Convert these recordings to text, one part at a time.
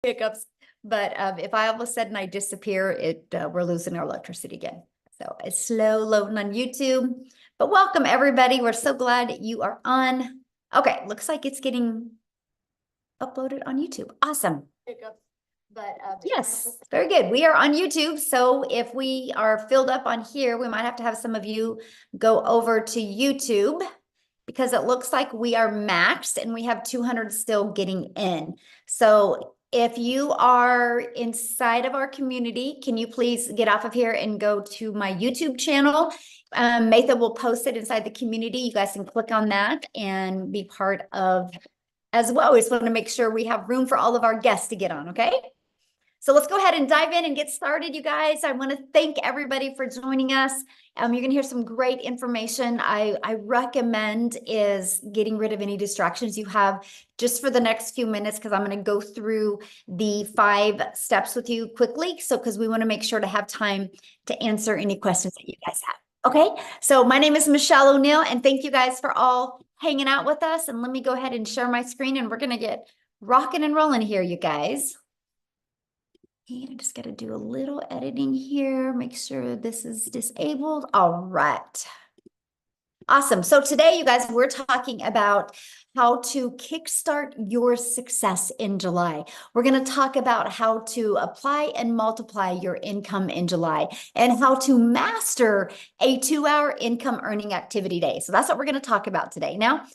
hiccups. But if I all of a sudden I disappear, we're losing our electricity again. So it's slow loading on YouTube. But welcome everybody. We're so glad you are on. Okay, looks like it's getting uploaded on YouTube. Awesome. Hiccups. But yes, very good. We are on YouTube. So if we are filled up on here, we might have to have some of you go over to YouTube because it looks like we are maxed and we have 200 still getting in. So if you are inside of our community, can you please get off of here and go to my YouTube channel? Matha will post it inside the community. You guys can click on that and be part of as well. We just want to make sure we have room for all of our guests to get on, okay? So let's go ahead and dive in and get started, you guys. I want to thank everybody for joining us. You're going to hear some great information. I recommend is getting rid of any distractions you have just for the next few minutes, because I'm going to go through the 5 steps with you quickly. So because we want to make sure to have time to answer any questions that you guys have. Okay, so my name is Michelle O'Neill, and thank you guys for all hanging out with us. And let me go ahead and share my screen, and we're going to get rocking and rolling here, you guys. And I just got to do a little editing here, make sure this is disabled. All right. Awesome. So today, you guys, we're talking about how to kickstart your success in July. We're going to talk about how to apply and multiply your income in July and how to master a 2-hour income earning activity day. So that's what we're going to talk about today. Now,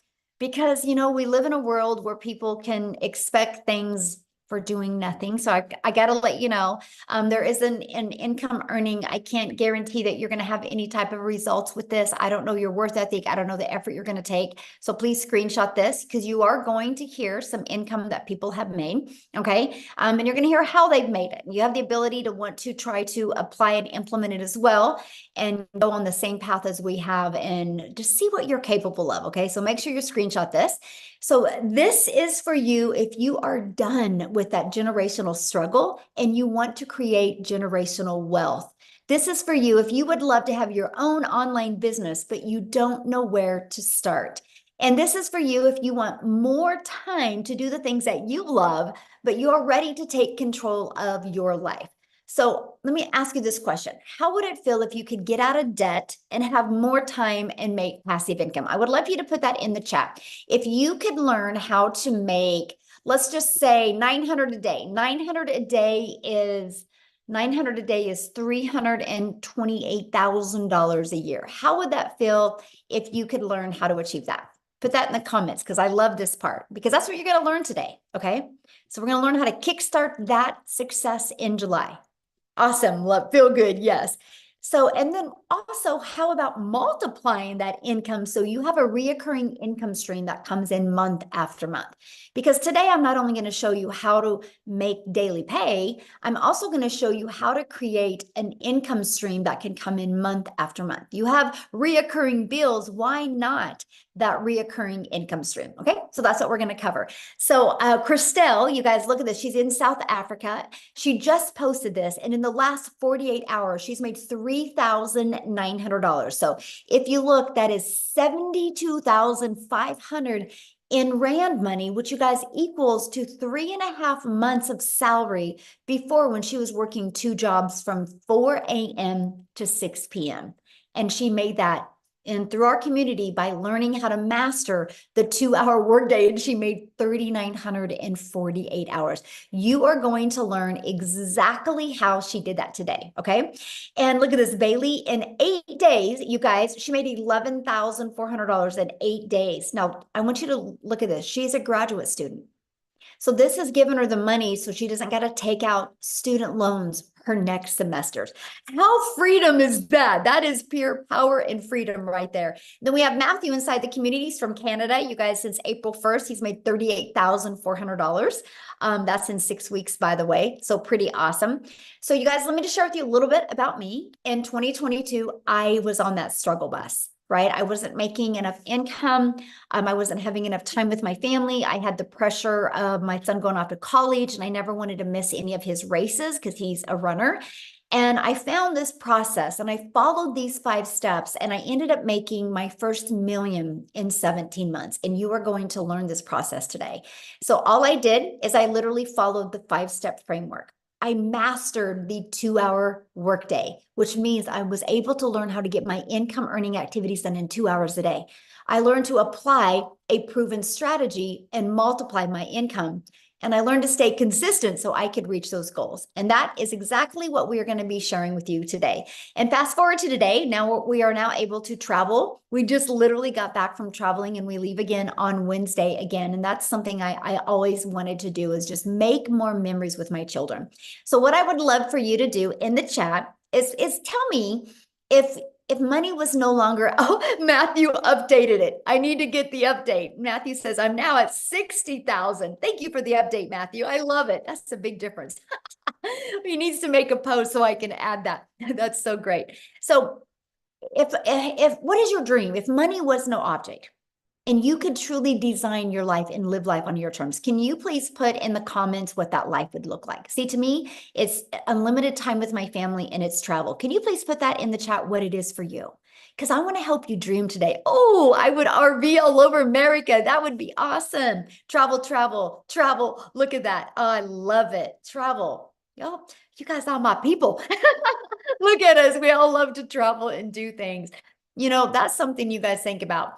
because, you know, we live in a world where people can expect things for doing nothing. So I got to let you know, there is an income earning. I can't guarantee that you're going to have any type of results with this. I don't know your worth ethic. I don't know the effort you're going to take. So please screenshot this, because you are going to hear some income that people have made. Okay. And you're going to hear how they've made it. You have the ability to want to try to apply and implement it as well, and go on the same path as we have and just see what you're capable of. Okay. So make sure you screenshot this. So this is for you if you are done with that generational struggle and you want to create generational wealth. This is for you if you would love to have your own online business, but you don't know where to start. And this is for you if you want more time to do the things that you love, but you are ready to take control of your life. So let me ask you this question. How would it feel if you could get out of debt and have more time and make passive income? I would love you to put that in the chat. If you could learn how to make, let's just say 900 a day. 900 a day is $328,000 a year. How would that feel if you could learn how to achieve that? Put that in the comments, because I love this part, because that's what you're going to learn today. Okay. So we're going to learn how to kickstart that success in July. Awesome. Love, feel good. Yes. So, and then also, how about multiplying that income so you have a reoccurring income stream that comes in month after month? Because today I'm not only going to show you how to make daily pay, I'm also going to show you how to create an income stream that can come in month after month. You have reoccurring bills. Why not that reoccurring income stream? Okay, so that's what we're going to cover. So Christelle, you guys look at this. She's in South Africa. She just posted this, and in the last 48 hours, she's made $3,900. So if you look, that is 72,500 in Rand money, which you guys equals to 3.5 months of salary before, when she was working 2 jobs from 4 a.m. to 6 p.m. And she made that and through our community by learning how to master the 2-hour workday, and she made 3,948 hours. You are going to learn exactly how she did that today. Okay. And look at this, Bailey, in 8 days, you guys, she made $11,400 in 8 days. Now I want you to look at this. She's a graduate student. So this has given her the money so she doesn't got to take out student loans her next semesters. How freedom is that? That is pure power and freedom right there. Then we have Matthew inside the communities from Canada. You guys, since April 1st, he's made $38,400. That's in 6 weeks, by the way. So pretty awesome. So you guys, let me just share with you a little bit about me. In 2022, I was on that struggle bus. right? I wasn't making enough income. I wasn't having enough time with my family. I had the pressure of my son going off to college, and I never wanted to miss any of his races because he's a runner. And I found this process and I followed these 5 steps, and I ended up making my first million in 17 months. And you are going to learn this process today. So all I did is I literally followed the 5-step framework. I mastered the 2-hour workday, which means I was able to learn how to get my income earning activities done in 2 hours a day. I learned to apply a proven strategy and multiply my income. And I learned to stay consistent so I could reach those goals. And that is exactly what we are going to be sharing with you today. And fast forward to today, now we are now able to travel. We just literally got back from traveling, and we leave again on Wednesday again. And that's something I always wanted to do, is just make more memories with my children. So what I would love for you to do in the chat is tell me if money was no longer, oh, Matthew updated it. I need to get the update. Matthew says, I'm now at 60,000. Thank you for the update, Matthew. I love it. That's a big difference. He needs to make a post so I can add that. That's so great. So if what is your dream? If money was no object, and you could truly design your life and live life on your terms, can you please put in the comments what that life would look like? See, to me, it's unlimited time with my family and it's travel. Can you please put that in the chat, what it is for you? Because I want to help you dream today. Oh, I would RV all over America. That would be awesome. Travel, travel, travel. Look at that. Oh, I love it. Travel. Yo, you guys are my people. Look at us. We all love to travel and do things. You know, that's something you guys think about.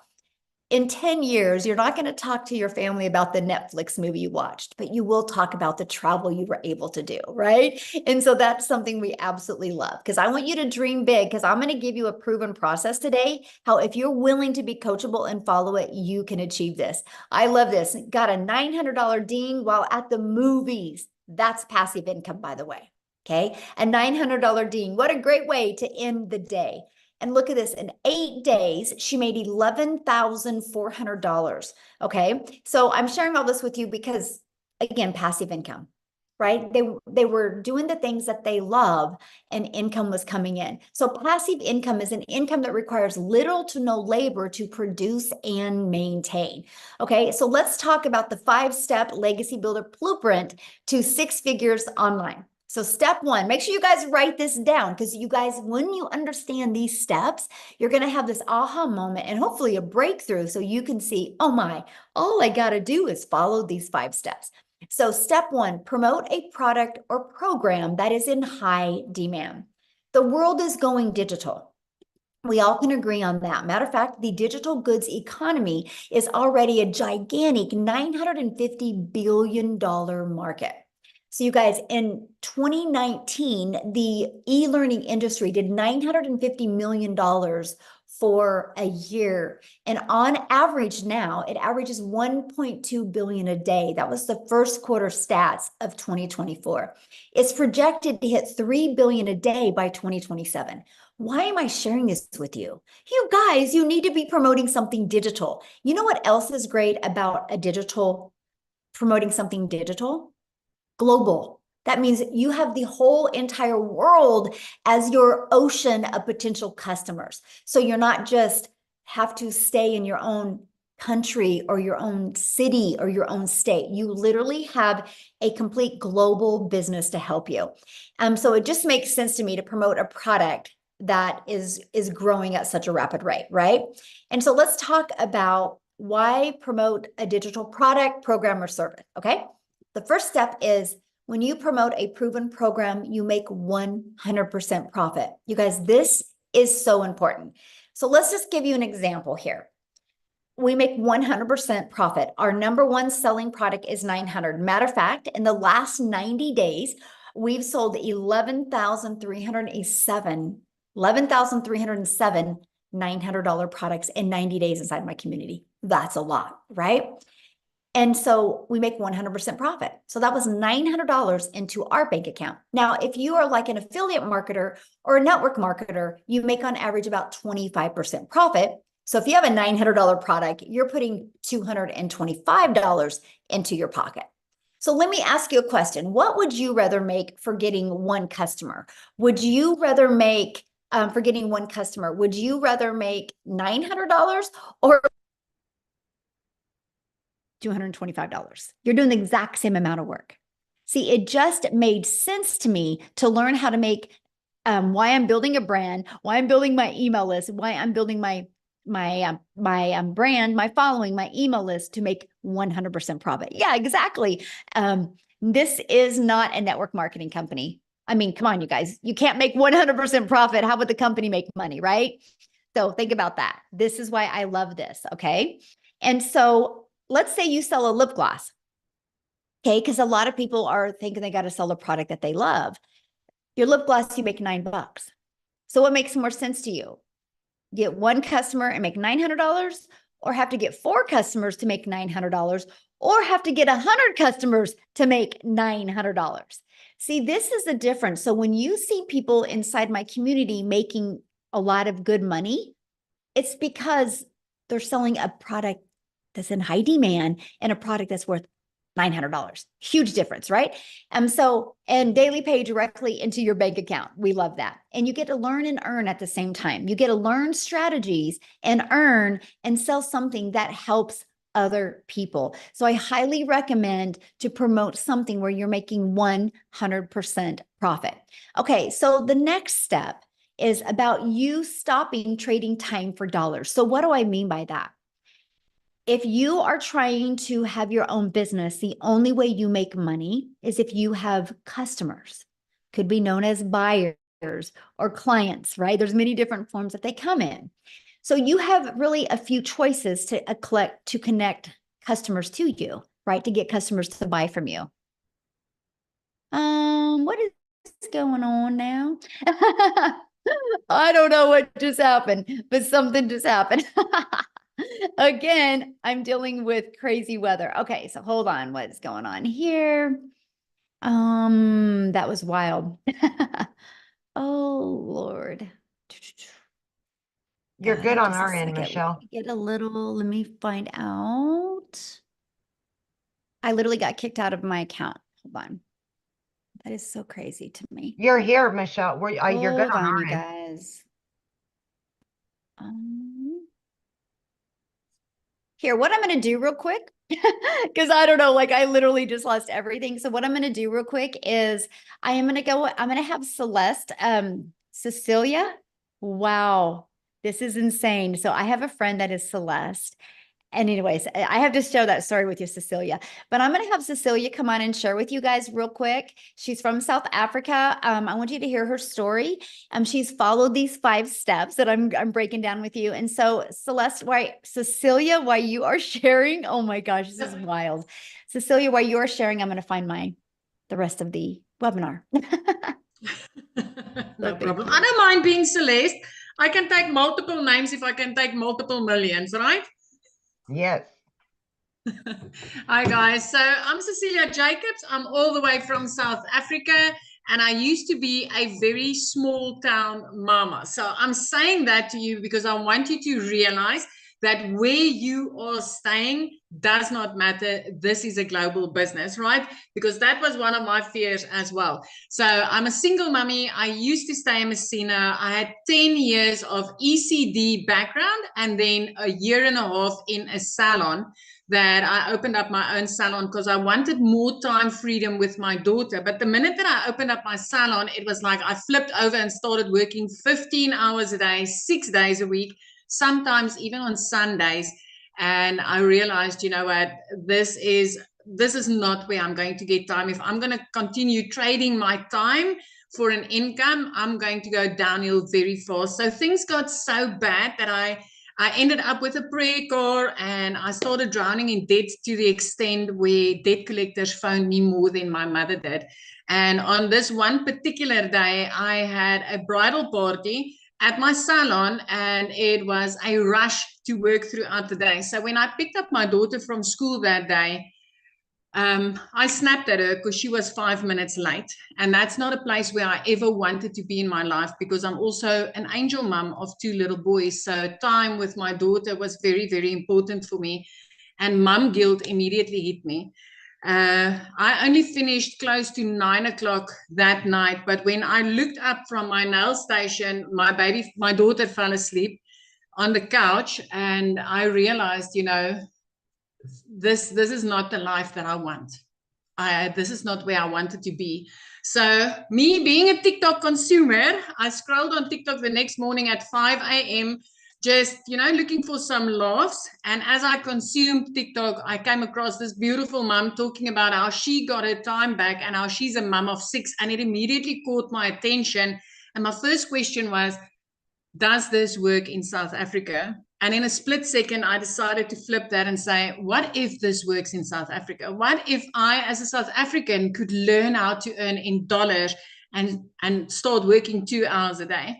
In 10 years, you're not going to talk to your family about the Netflix movie you watched, but you will talk about the travel you were able to do, right? And so that's something we absolutely love, because I want you to dream big, because I'm going to give you a proven process today, how if you're willing to be coachable and follow it, you can achieve this. I love this. Got a $900 ding while at the movies. That's passive income, by the way. Okay. A $900 ding. What a great way to end the day. And look at this, in 8 days, she made $11,400. Okay. So I'm sharing all this with you because, again, passive income, right? They were doing the things that they love, and income was coming in. So passive income is an income that requires little to no labor to produce and maintain. Okay. So let's talk about the 5-step legacy builder blueprint to 6 figures online. So step 1, make sure you guys write this down, because you guys, when you understand these steps, you're going to have this aha moment and hopefully a breakthrough, so you can see, oh my, all I got to do is follow these 5 steps. So step 1, promote a product or program that is in high demand. The world is going digital. We all can agree on that. Matter of fact, the digital goods economy is already a gigantic $950 billion market. So you guys, in 2019, the e-learning industry did $950 million for a year. And on average now, it averages 1.2 billion a day. That was the first quarter stats of 2024. It's projected to hit 3 billion a day by 2027. Why am I sharing this with you? You guys, you need to be promoting something digital. You know what else is great about promoting something digital? Global. That means you have the whole entire world as your ocean of potential customers. So you're not just have to stay in your own country or your own city or your own state. You literally have a complete global business to help you. So it just makes sense to me to promote a product that is growing at such a rapid rate, right? And so let's talk about why promote a digital product, program, or service, okay? The first step is, when you promote a proven program, you make 100% profit. You guys, this is so important. So let's just give you an example here. We make 100% profit. Our number one selling product is 900. Matter of fact, in the last 90 days, we've sold 11,307 $900 products in 90 days inside my community. That's a lot, right? And so we make 100% profit. So that was $900 into our bank account. Now, if you are like an affiliate marketer or a network marketer, you make on average about 25% profit. So if you have a $900 product, you're putting $225 into your pocket. So let me ask you a question. What would you rather make for getting one customer? Would you rather make for getting one customer? Would you rather make $900 or $225? You're doing the exact same amount of work. See, it just made sense to me to learn how to make why I'm building a brand, why I'm building my email list, why I'm building my brand, my following, my email list to make 100% profit. Yeah, exactly. This is not a network marketing company. I mean, come on, you guys, you can't make 100% profit. How would the company make money, right? So think about that. This is why I love this. Okay. And so let's say you sell a lip gloss. Okay. Because a lot of people are thinking they got to sell a product that they love. Your lip gloss, you make $9. So what makes more sense to you? Get one customer and make $900, or have to get 4 customers to make $900, or have to get 100 customers to make $900. See, this is the difference. So when you see people inside my community making a lot of good money, it's because they're selling a product that's in high demand and a product that's worth $900. Huge difference, right? And daily pay directly into your bank account. We love that. And you get to learn and earn at the same time. You get to learn strategies and earn and sell something that helps other people. So I highly recommend to promote something where you're making 100% profit. Okay, so the next step is about you stopping trading time for dollars. So what do I mean by that? If you are trying to have your own business, the only way you make money is if you have customers, could be known as buyers or clients, right? There's many different forms that they come in. So you have really a few choices to connect customers to you, right? To get customers to buy from you. What is going on now? I don't know what just happened, but something just happened. Again, I'm dealing with crazy weather. Okay, so hold on. What's going on here? That was wild. Oh, Lord. You're good on our end, Michelle. Let me find out. I literally got kicked out of my account. Hold on. That is so crazy to me. You're here, Michelle. You're good on our you end. Guys. Here, what I'm going to do real quick, because I don't know, like I literally just lost everything. So what I'm going to do real quick is I'm going to have Celeste, Cecilia. Wow, this is insane. So I have a friend that is Celeste. And anyways, I have to share that story with you, Cecilia. But I'm going to have Cecilia come on and share with you guys real quick. She's from South Africa. I want you to hear her story. She's followed these 5 steps that I'm breaking down with you. And so, Cecilia, while you are sharing, oh my gosh, this is wild. Cecilia, while you are sharing, I'm going to find the rest of the webinar. No problem. I don't mind being Celeste. I can take multiple names if I can take multiple millions, right? Yes. Hi guys, so I'm Cecilia Jacobs. I'm all the way from South Africa, and I used to be a very small town mama. So I'm saying that to you because I want you to realize that where you are staying does not matter. This is a global business, right? Because that was one of my fears as well. So I'm a single mummy. I used to stay in Messina. I had 10 years of ECD background and then a year and a half in a salon that I opened up my own salon because I wanted more time freedom with my daughter. But the minute that I opened up my salon, it was like I flipped over and started working 15 hours a day, 6 days a week, sometimes even on Sundays. And I realized, you know what, this is not where I'm going to get time. If I'm going to continue trading my time for an income, I'm going to go downhill very fast. So things got so bad that I ended up with a prayer car and I started drowning in debt to the extent where debt collectors phoned me more than my mother did. And on this one particular day, I had a bridal party at my salon and it was a rush to work throughout the day. So when I picked up my daughter from school that day, I snapped at her because she was 5 minutes late. And that's not a place where I ever wanted to be in my life because I'm also an angel mom of 2 little boys. So time with my daughter was very, very important for me. And mom guilt immediately hit me. I only finished close to 9 o'clock that night. But when I looked up from my nail station, my daughter fell asleep on the couch, and I realized, this is not the life that I want. This is not where I wanted to be. So me being a TikTok consumer, I scrolled on TikTok the next morning at 5 a.m., just, looking for some laughs. And as I consumed TikTok, I came across this beautiful mom talking about how she got her time back and how she's a mom of 6. And it immediately caught my attention. And my first question was, does this work in South Africa? And in a split second, I decided to flip that and say, what if this works in South Africa? What if I, as a South African, could learn how to earn in dollars and start working 2 hours a day?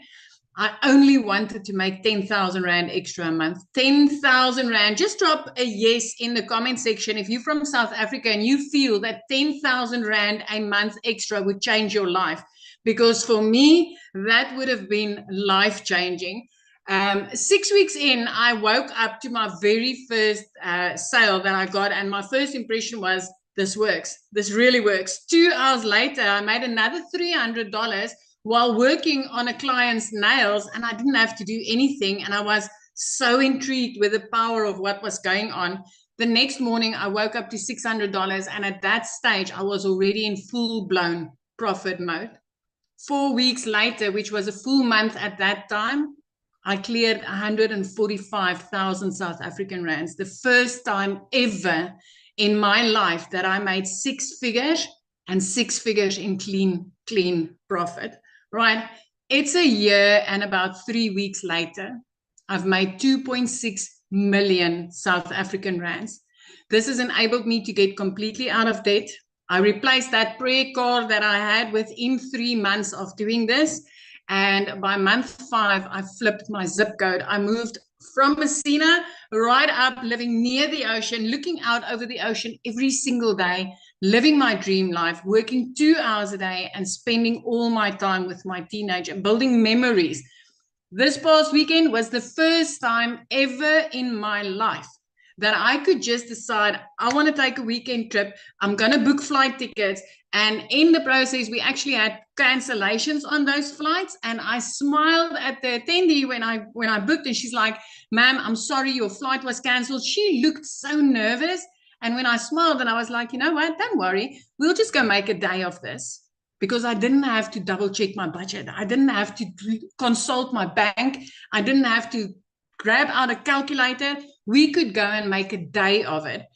I only wanted to make 10,000 Rand extra a month. 10,000 Rand. Just drop a yes in the comment section if you're from South Africa and you feel that 10,000 Rand a month extra would change your life. Because for me, that would have been life-changing. 6 weeks in, I woke up to my very first sale that I got, and my first impression was, this works. This really works. 2 hours later, I made another $300 while working on a client's nails, and I didn't have to do anything, and I was so intrigued with the power of what was going on. The next morning, I woke up to $600, and at that stage, I was already in full-blown profit mode. 4 weeks later, which was a full month at that time, I cleared 145,000 South African rands. The first time ever in my life that I made 6 figures and 6 figures in clean profit, right? It's a year and about 3 weeks later, I've made 2.6 million South African rands. This has enabled me to get completely out of debt. I replaced that prayer card that I had within 3 months of doing this. And by month 5, I flipped my zip code. I moved from Messina right up, living near the ocean, looking out over the ocean every single day, living my dream life, working 2 hours a day and spending all my time with my teenager, building memories. This past weekend was the first time ever in my life that I could just decide, I want to take a weekend trip. I'm going to book flight tickets. And in the process, we actually had cancellations on those flights. And I smiled at the attendee when I booked, and she's like, ma'am, I'm sorry, your flight was canceled. She looked so nervous. And when I smiled, and I was like, you know what, don't worry. We'll just go make a day of this. Because I didn't have to double check my budget. I didn't have to consult my bank. I didn't have to grab out a calculator. We could go and make a day of it.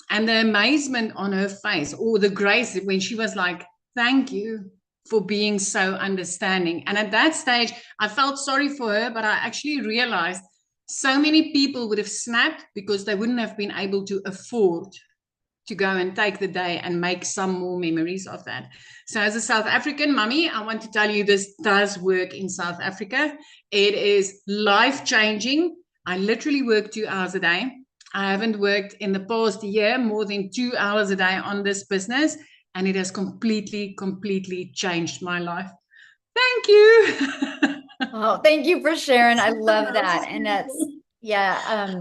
And the amazement on her face, or the grace when she was like, thank you for being so understanding. And at that stage, I felt sorry for her, but I actually realized so many people would have snapped because they wouldn't have been able to afford to go and take the day and make some more memories of that. So as a South African mummy, I want to tell you this does work in South Africa. It is life-changing. I literally work 2 hours a day. I haven't worked in the past year more than 2 hours a day on this business, and it has completely changed my life. Thank you. Oh, thank you for sharing. I love that. And that's, yeah,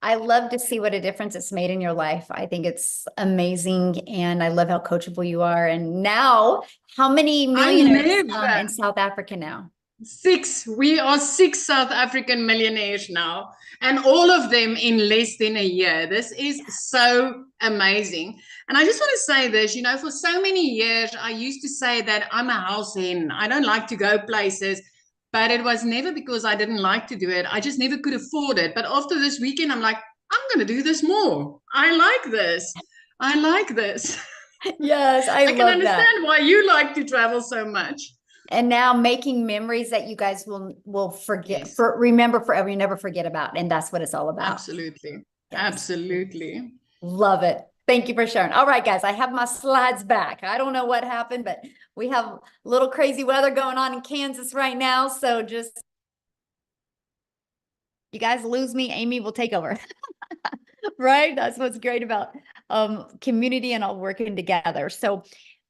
I love to see what a difference it's made in your life. I think it's amazing. And I love how coachable you are. And now, how many millionaires in South Africa now? 6. We are 6 South African millionaires now, and all of them in less than a year. This is so amazing. And I just want to say this, for so many years, I used to say that I'm a house hen. I don't like to go places, but it was never because I didn't like to do it. I just never could afford it. But after this weekend, I'm like, I'm going to do this more. I like this. I like this. Yes, I can understand why you like to travel so much. And now making memories that you guys will forget, yes. Remember forever, you never forget about. And that's what it's all about. Absolutely. Yes. Absolutely. Love it. Thank you for sharing. All right, guys, I have my slides back. I don't know what happened, but we have a little crazy weather going on in Kansas right now. So just, you guys lose me, Amy will take over. Right? That's what's great about community and all working together. So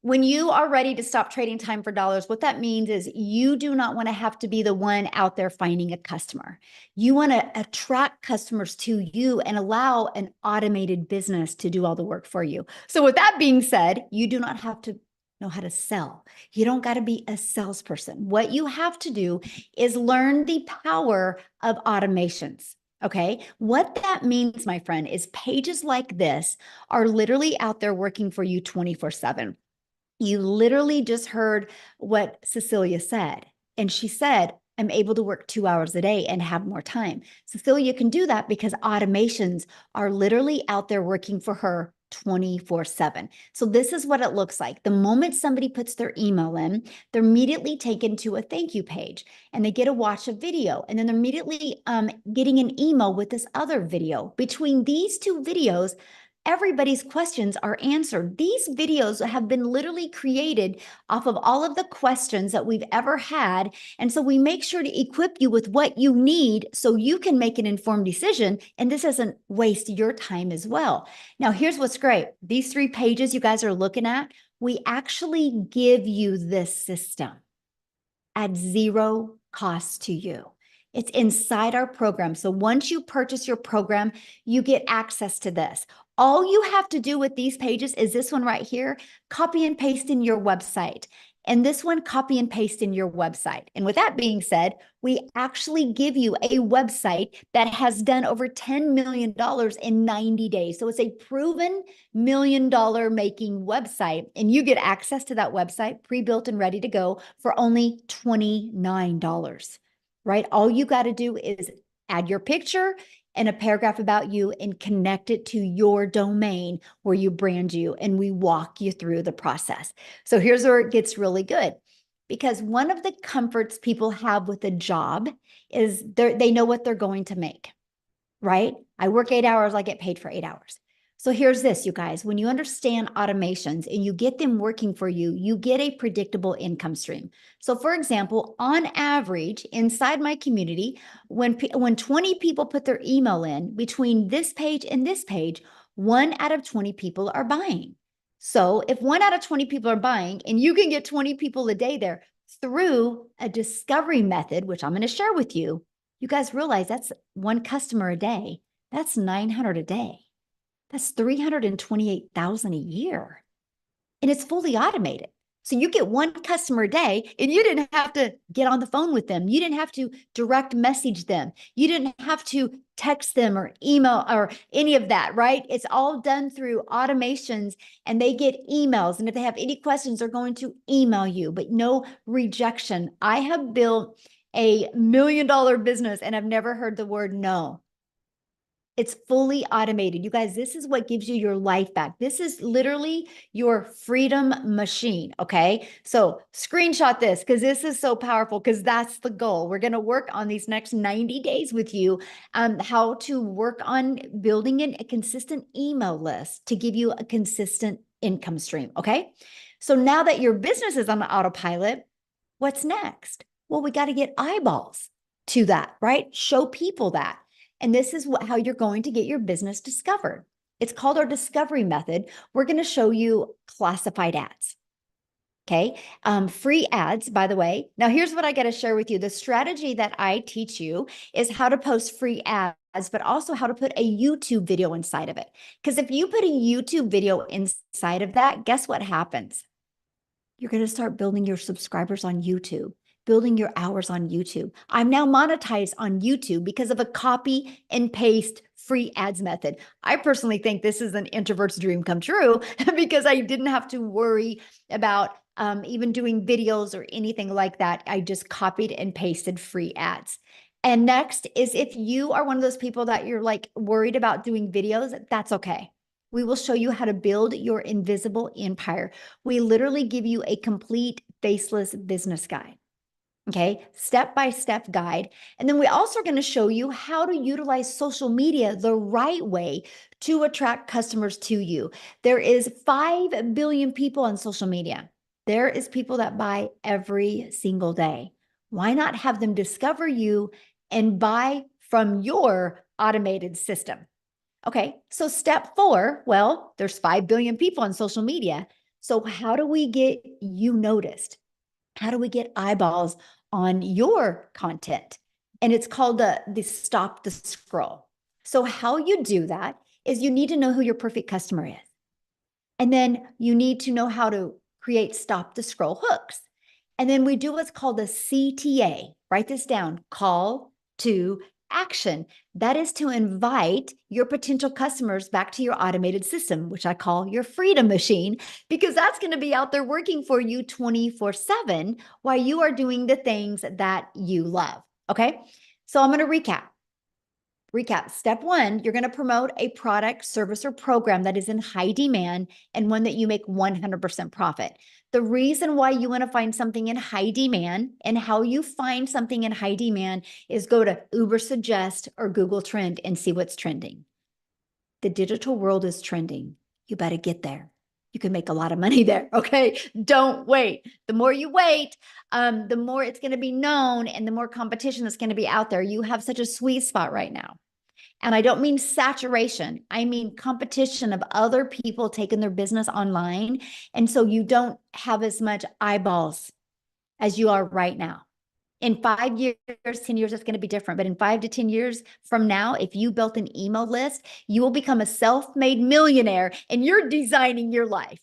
when you are ready to stop trading time for dollars, what that means is you do not want to have to be the one out there finding a customer. You want to attract customers to you and allow an automated business to do all the work for you. So with that being said, you do not have to know how to sell. You don't got to be a salesperson. What you have to do is learn the power of automations. Okay. What that means, my friend, is pages like this are literally out there working for you 24/7. You literally just heard what Cecilia said. And she said, I'm able to work 2 hours a day and have more time. Cecilia can do that because automations are literally out there working for her 24/7. So this is what it looks like. The moment somebody puts their email in, they're immediately taken to a thank you page and they get to watch a video. And then they're immediately getting an email with this other video. Between these two videos, everybody's questions are answered. These videos have been literally created off of all of the questions that we've ever had. And so we make sure to equip you with what you need so you can make an informed decision. And this doesn't waste your time as well. Now, here's what's great. These 3 pages you guys are looking at, we actually give you this system at zero cost to you. It's inside our program. So once you purchase your program, you get access to this. All you have to do with these pages is this one right here, copy and paste in your website. And this one, copy and paste in your website. And with that being said, we actually give you a website that has done over $10 million in 90 days. So it's a proven $1 million making website. And you get access to that website pre-built and ready to go for only $29, right? All you got to do is add your picture and a paragraph about you and connect it to your domain where you brand you, and we walk you through the process. So here's where it gets really good, because one of the comforts people have with a job is they know what they're going to make, right? I work 8 hours, I get paid for 8 hours. So here's this, you guys, when you understand automations and you get them working for you, you get a predictable income stream. So for example, on average, inside my community, when 20 people put their email in between this page and this page, 1 out of 20 people are buying. So if 1 out of 20 people are buying and you can get 20 people a day there through a discovery method, which I'm going to share with you, you guys realize that's 1 customer a day. That's 900 a day. That's 328,000 a year. And it's fully automated. So you get 1 customer a day and you didn't have to get on the phone with them. You didn't have to direct message them. You didn't have to text them or email or any of that, right? It's all done through automations and they get emails. And if they have any questions, they're going to email you, but no rejection. I have built a $1 million business and I've never heard the word no. It's fully automated. You guys, this is what gives you your life back. This is literally your freedom machine, okay? So screenshot this because this is so powerful because that's the goal. We're going to work on these next 90 days with you, how to work on building a consistent email list to give you a consistent income stream, okay? So now that your business is on autopilot, what's next? Well, we got to get eyeballs to that, right? Show people that. And this is how you're going to get your business discovered. It's called our discovery method. We're going to show you classified ads. Okay. Free ads, by the way. Now, here's what I got to share with you. The strategy that I teach you is how to post free ads, but also how to put a YouTube video inside of it. Because if you put a YouTube video inside of that, guess what happens? You're going to start building your subscribers on YouTube, building your hours on YouTube. I'm now monetized on YouTube because of a copy and paste free ads method. I personally think this is an introvert's dream come true because I didn't have to worry about even doing videos or anything like that. I just copied and pasted free ads. And next is if you are one of those people that you're like worried about doing videos, that's okay. We will show you how to build your invisible empire. We literally give you a complete faceless business guide. Okay, step-by-step guide. And then we also are going to show you how to utilize social media the right way to attract customers to you. There is 5 billion people on social media. There is people that buy every single day. Why not have them discover you and buy from your automated system? Okay, so step 4, well, there's 5 billion people on social media. So how do we get you noticed? How do we get eyeballs on your content? And it's called the stop the scroll. So how you do that is you need to know who your perfect customer is. And then you need to know how to create stop the scroll hooks. And then we do what's called a CTA. Write this down, call to action. That is to invite your potential customers back to your automated system, which I call your freedom machine, because that's going to be out there working for you 24/7 while you are doing the things that you love. Okay. So I'm going to recap. Step one, you're going to promote a product, service, or program that is in high demand and one that you make 100% profit. The reason why you want to find something in high demand and how you find something in high demand is go to Uber Suggest or Google Trend and see what's trending. The digital world is trending. You better get there. You can make a lot of money there. Okay. Don't wait. The more you wait, the more it's going to be known and the more competition that's going to be out there. You have such a sweet spot right now. And I don't mean saturation. I mean competition of other people taking their business online. And so you don't have as much eyeballs as you are right now. In 5 years, 10 years, it's going to be different. But in 5 to 10 years from now, if you built an email list, you will become a self-made millionaire and you're designing your life.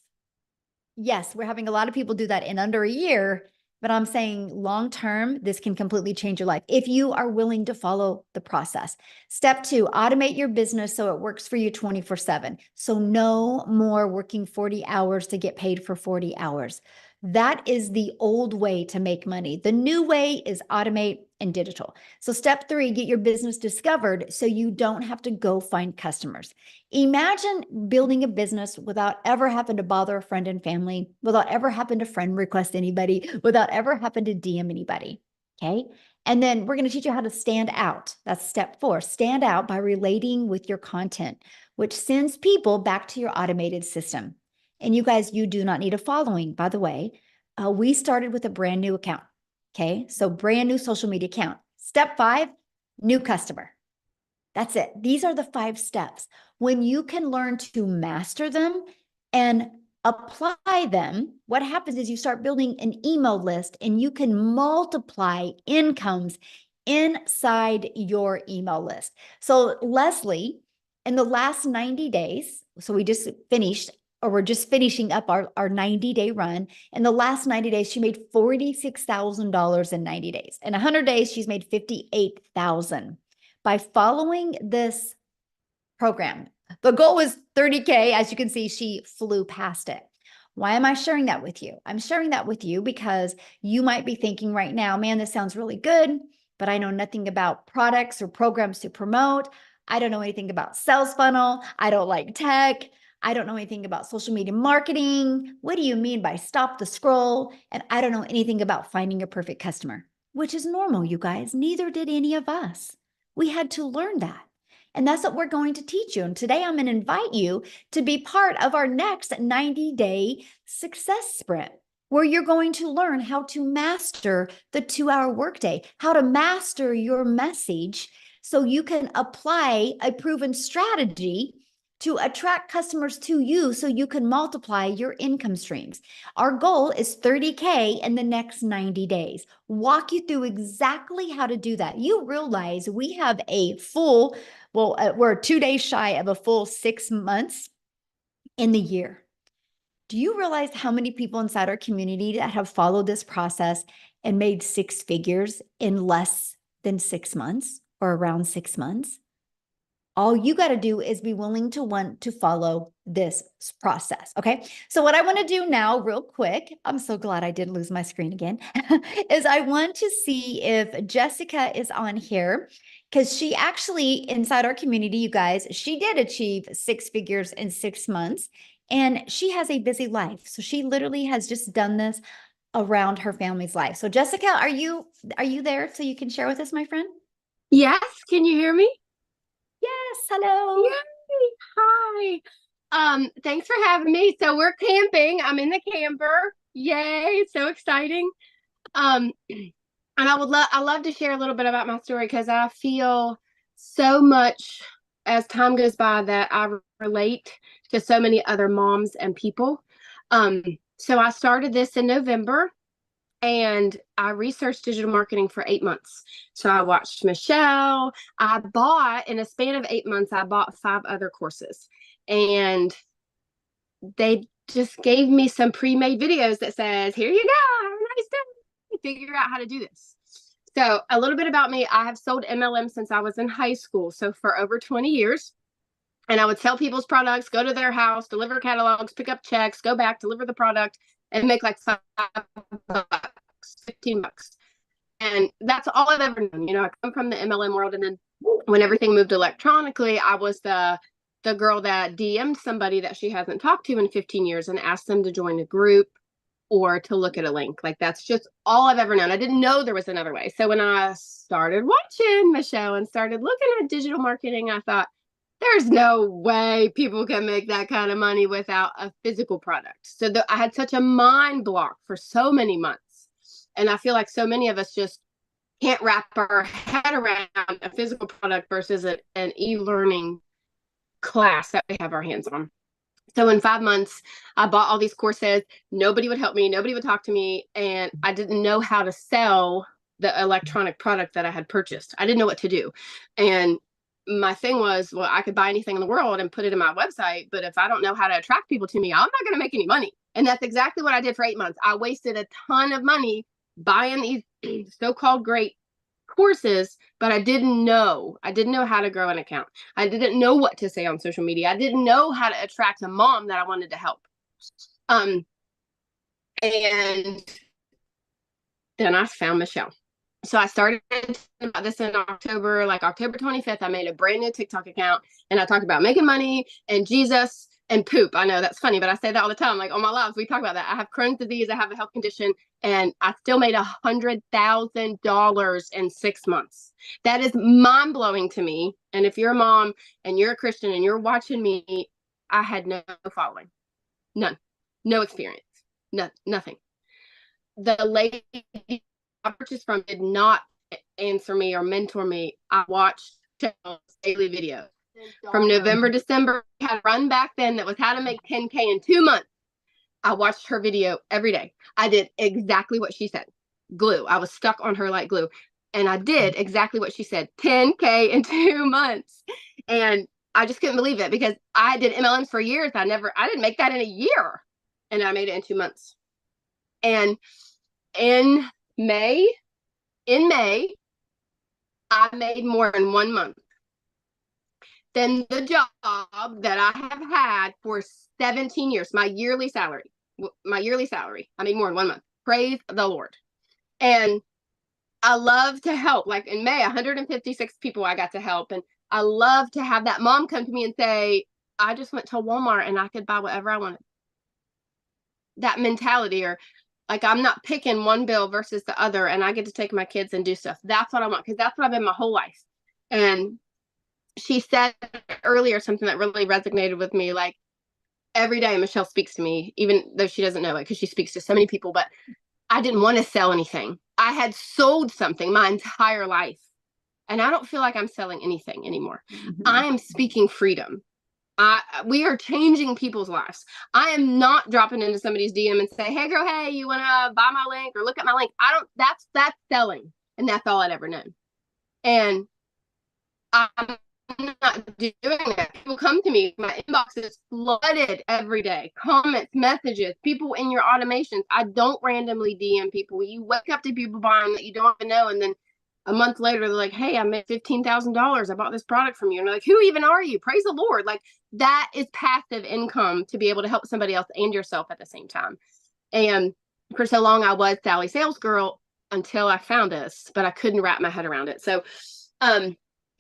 Yes, we're having a lot of people do that in under a year, but I'm saying long term, this can completely change your life if you are willing to follow the process. Step two, automate your business so it works for you 24/7. So no more working 40 hours to get paid for 40 hours. That is the old way to make money. The new way is automate and digital. So step three, get your business discovered so you don't have to go find customers. Imagine building a business without ever having to bother a friend and family, without ever having to friend request anybody, without ever having to DM anybody. Okay. And then we're going to teach you how to stand out. That's step four. Stand out by relating with your content, which sends people back to your automated system. And you guys, you do not need a following, by the way. We started with a brand new account. Okay. So brand new social media account. Step five, new customer. That's it. These are the 5 steps. When you can learn to master them and apply them, what happens is you start building an email list and you can multiply incomes inside your email list. So Leslie, in the last 90 days, so we just finished, or we're just finishing up our 90-day run. In the last 90 days, she made $46,000 in 90 days. In 100 days, she's made $58,000. By following this program. The goal was 30K. As you can see, she flew past it. Why am I sharing that with you? I'm sharing that with you because you might be thinking right now, man, this sounds really good, but I know nothing about products or programs to promote. I don't know anything about sales funnel. I don't like tech. I don't know anything about social media marketing. What do you mean by stop the scroll? And I don't know anything about finding a perfect customer, which is normal, you guys. Neither did any of us. We had to learn that. And that's what we're going to teach you. And today I'm going to invite you to be part of our next 90-day success sprint, where you're going to learn how to master the 2-hour workday, how to master your message so you can apply a proven strategy to attract customers to you so you can multiply your income streams. Our goal is 30K in the next 90 days. Walk you through exactly how to do that. You realize we have a full, we're 2 days shy of a full 6 months in the year. Do you realize how many people inside our community that have followed this process and made 6 figures in less than 6 months or around 6 months? All you got to do is be willing to want to follow this process. Okay. So what I want to do now real quick, I'm so glad I didn't lose my screen again, is I want to see if Jessica is on here, because she actually, inside our community, you guys, she did achieve 6 figures in 6 months and she has a busy life. So she literally has just done this around her family's life. So Jessica, are you there so you can share with us, my friend? Yes, can you hear me? Yes, hello. Yay. Hi. Thanks for having me. So we're camping. I'm in the camper. Yay, so exciting. And I love to share a little bit about my story because I feel so much as time goes by that I relate to so many other moms and people. So I started this in November, and I researched digital marketing for 8 months. So I watched Michelle. I bought, in a span of 8 months, I bought 5 other courses. And they just gave me some pre-made videos that says, here you go, have a nice day. Figure out how to do this. So a little bit about me. I have sold MLM since I was in high school. So for over 20 years. And I would sell people's products, go to their house, deliver catalogs, pick up checks, go back, deliver the product, and make like $5, $15. And that's all I've ever known. You know, I come from the MLM world, and then when everything moved electronically, I was the girl that DM'd somebody that she hasn't talked to in 15 years and asked them to join a group or to look at a link. Like, that's just all I've ever known. I didn't know there was another way. So when I started watching Michelle and started looking at digital marketing, I thought, there's no way people can make that kind of money without a physical product. So I had such a mind block for so many months. And I feel like so many of us just can't wrap our head around a physical product versus an e-learning class that we have our hands on. So in 5 months, I bought all these courses. Nobody would help me. Nobody would talk to me. And I didn't know how to sell the electronic product that I had purchased. I didn't know what to do. And my thing was, well, I could buy anything in the world and put it in my website, but if I don't know how to attract people to me, I'm not going to make any money. And that's exactly what I did for 8 months. I wasted a ton of money buying these so-called great courses, but I didn't know how to grow an account. I didn't know what to say on social media. I didn't know how to attract a mom that I wanted to help. And then I found Michelle. So I started about this in October, like October 25th, I made a brand new TikTok account, and I talked about making money and Jesus and poop. I know that's funny, but I say that all the time. Like, on my lives, we talk about that. I have Crohn's disease. I have a health condition, and I still made $100,000 in 6 months. That is mind blowing to me. And if you're a mom and you're a Christian and you're watching me, I had no following, none, no experience, nothing. The lady I purchased from did not answer me or mentor me. I watched daily videos from November, December. I had a run back then that was how to make 10K in 2 months. I watched her video every day. I did exactly what she said. Glue. I was stuck on her like glue. And I did exactly what she said. 10K in 2 months. And I just couldn't believe it, because I did MLMs for years. I didn't make that in a year. And I made it in 2 months. And in May, I made more in 1 month than the job that I have had for 17 years. My yearly salary, I made more in 1 month. Praise the Lord. And I love to help. Like in May, 156 people I got to help. And I love to have that mom come to me and say, I just went to Walmart and I could buy whatever I wanted. That mentality, or like, I'm not picking one bill versus the other, and I get to take my kids and do stuff. That's what I want, because that's what I've been my whole life. And she said earlier something that really resonated with me. Like, every day Michelle speaks to me, even though she doesn't know it, because she speaks to so many people. But I didn't want to sell anything. I had sold something my entire life, and I don't feel like I'm selling anything anymore. Mm-hmm. I am speaking freedom. We are changing people's lives. I am not dropping into somebody's DM and say, hey girl, hey, you want to buy my link or look at my link? That's selling. And that's all I'd ever known. And I'm not doing that. People come to me, my inbox is flooded every day. Comments, messages, people in your automations. I don't randomly DM people. You wake up to people buying that you don't even know, and then a month later, they're like, hey, I made $15,000. I bought this product from you. And they're like, who even are you? Praise the Lord. Like, that is passive income to be able to help somebody else and yourself at the same time. And for so long, I was Sally Sales Girl until I found this, but I couldn't wrap my head around it. So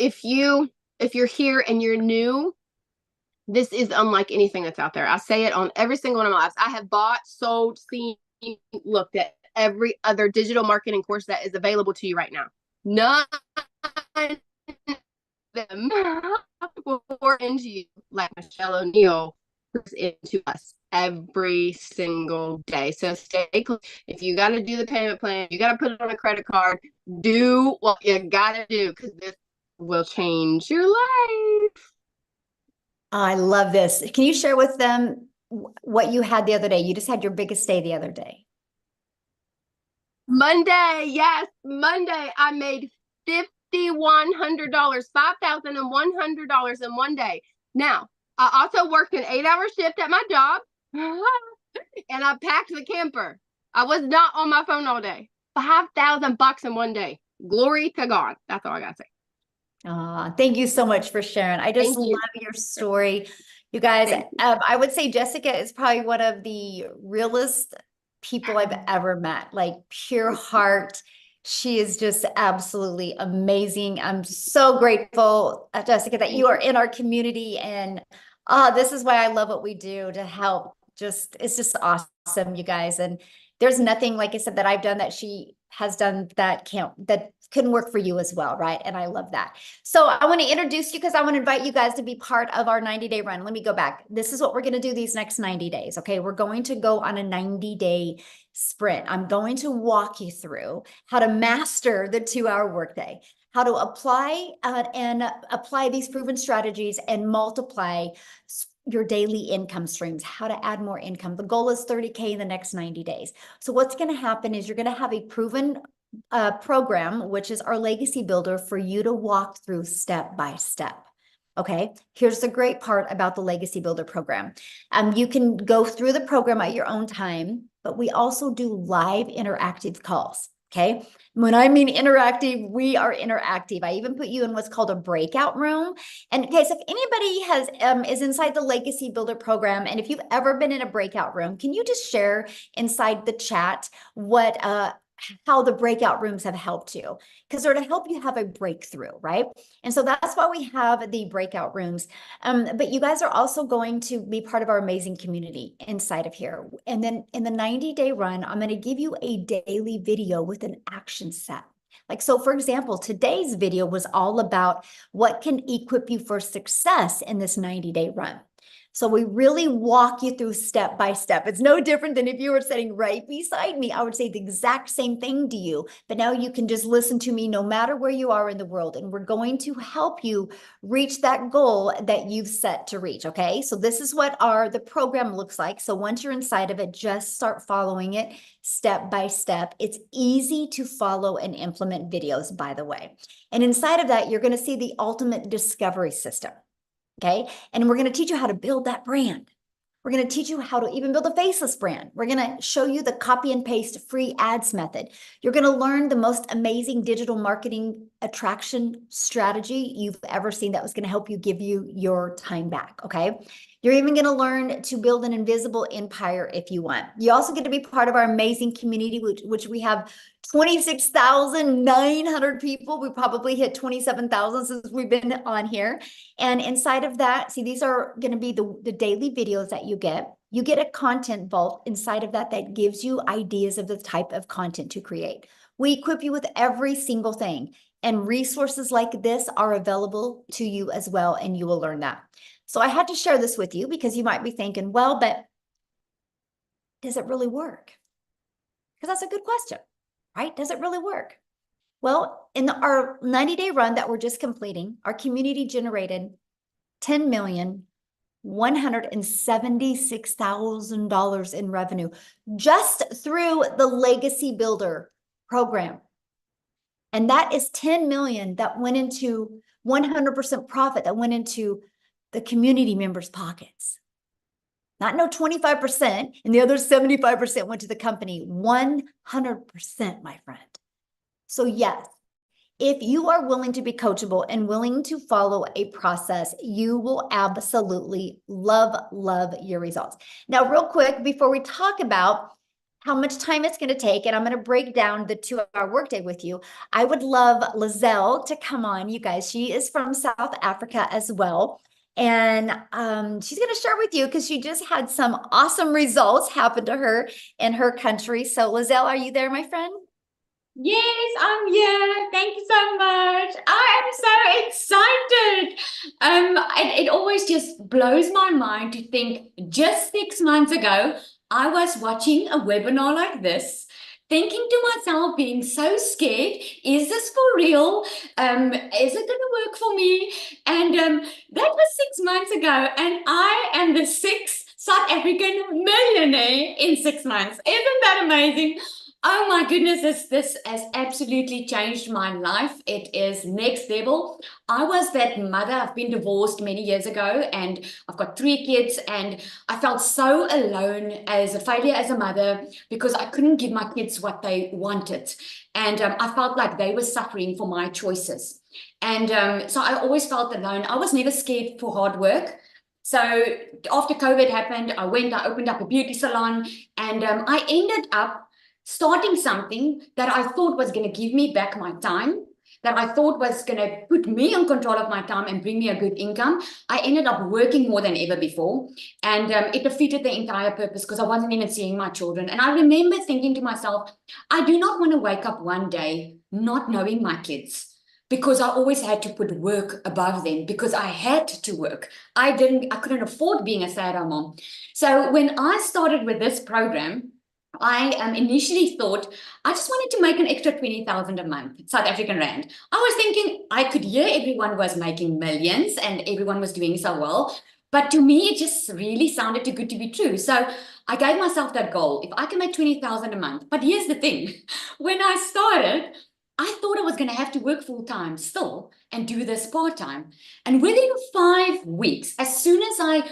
if you're here and you're new, this is unlike anything that's out there. I say it on every single one of my lives. I have bought, sold, seen, looked at every other digital marketing course that is available to you right now. None of them will pour into you like Michelle O'Neill pours into us every single day. So stay close. If you got to do the payment plan, you got to put it on a credit card, do what you got to do, because this will change your life. I love this. Can you share with them what you had the other day. You just had your biggest day the other day. Monday, yes, Monday. I made $5,100, $5,100 in one day. Now, I also worked an 8-hour shift at my job, and I packed the camper. I was not on my phone all day. $5,000 in one day. Glory to God. That's all I gotta say. Thank you so much for sharing. I just Thank you. love your story. You guys, Thank I would say Jessica is probably one of the realest people I've ever met, like pure heart. She is just absolutely amazing. I'm so grateful, Jessica, that you are in our community. And this is why I love what we do to help. It's just awesome, you guys. And there's nothing, like I said, that I've done that she has done that couldn't work for you as well, right? And I love that. So I want to introduce you because I want to invite you guys to be part of our 90-day run. Let me go back. This is what we're going to do these next 90 days. Okay. We're going to go on a 90-day sprint. I'm going to walk you through how to master the 2-hour workday, how to apply these proven strategies and multiply your daily income streams, how to add more income. The goal is 30K in the next 90 days. So what's going to happen is you're going to have a proven program, which is our legacy builder, for you to walk through step by step. Okay, here's the great part about the legacy builder program. You can go through the program at your own time, but we also do live interactive calls. Okay. When I mean interactive, we are interactive. I even put you in what's called a breakout room. And guys, if anybody is inside the Legacy Builder program, and if you've ever been in a breakout room, can you just share inside the chat how the breakout rooms have helped you? Because they're to help you have a breakthrough, right? And so that's why we have the breakout rooms. But you guys are also going to be part of our amazing community inside of here. And then in the 90-day run, I'm going to give you a daily video with an action set. Like, so for example, today's video was all about what can equip you for success in this 90-day run. So we really walk you through step by step. It's no different than if you were sitting right beside me. I would say the exact same thing to you, but now you can just listen to me no matter where you are in the world. And we're going to help you reach that goal that you've set to reach. Okay. So this is what the program looks like. So once you're inside of it, just start following it step by step. It's easy to follow and implement videos, by the way. And inside of that, you're going to see the ultimate discovery system. Okay. And we're going to teach you how to build that brand. We're going to teach you how to even build a faceless brand. We're going to show you the copy and paste free ads method. You're going to learn the most amazing digital marketing attraction strategy you've ever seen that was going to help you give you your time back. Okay. You're even going to learn to build an invisible empire if you want. You also get to be part of our amazing community, which we have 26,900 people. We probably hit 27,000 since we've been on here. And inside of that, see, these are going to be the daily videos that you get. You get a content vault inside of that gives you ideas of the type of content to create. We equip you with every single thing, and resources like this are available to you as well, and you will learn that. So I had to share this with you because you might be thinking, well, but does it really work? Because that's a good question, right? Does it really work? Well, in our 90-day run that we're just completing, our community generated $10,176,000 in revenue just through the Legacy Builder program. And that is 10 million that went into 100% profit that went into the community members' pockets. Not no 25%, and the other 75% went to the company. 100%, my friend. So yes, if you are willing to be coachable and willing to follow a process, you will absolutely love your results. Now, real quick, before we talk about how much time it's going to take, and I'm going to break down the 2-hour workday with you, I would love Lizelle to come on, you guys. She is from South Africa as well. And she's going to share with you because she just had some awesome results happen to her in her country. So Lizelle, are you there, my friend? Yes, I'm here. Thank you so much. I am so excited. It always just blows my mind to think just 6 months ago, I was watching a webinar like this, thinking to myself, being so scared, is this for real? Is it going to work for me? And that was 6 months ago, and I am the 6 South African millionaire in 6 months. Isn't that amazing? Oh my goodness, this has absolutely changed my life. It is next level. I was that mother. I've been divorced many years ago and I've got 3 kids, and I felt so alone as a failure as a mother because I couldn't give my kids what they wanted. And I felt like they were suffering for my choices. And so I always felt alone. I was never scared for hard work. So after COVID happened, I opened up a beauty salon, and I ended up starting something that I thought was going to give me back my time, that I thought was going to put me in control of my time and bring me a good income. I ended up working more than ever before, and it defeated the entire purpose because I wasn't even seeing my children. And I remember thinking to myself, I do not want to wake up one day not knowing my kids, because I always had to put work above them because I had to work. I couldn't afford being a stay-at-home mom. So when I started with this program, I initially thought I just wanted to make an extra 20,000 a month, South African rand. I was thinking I could hear everyone was making millions and everyone was doing so well. But to me, it just really sounded too good to be true. So I gave myself that goal. If I can make 20,000 a month. But here's the thing. When I started, I thought I was going to have to work full time still and do this part time. And within 5 weeks, as soon as I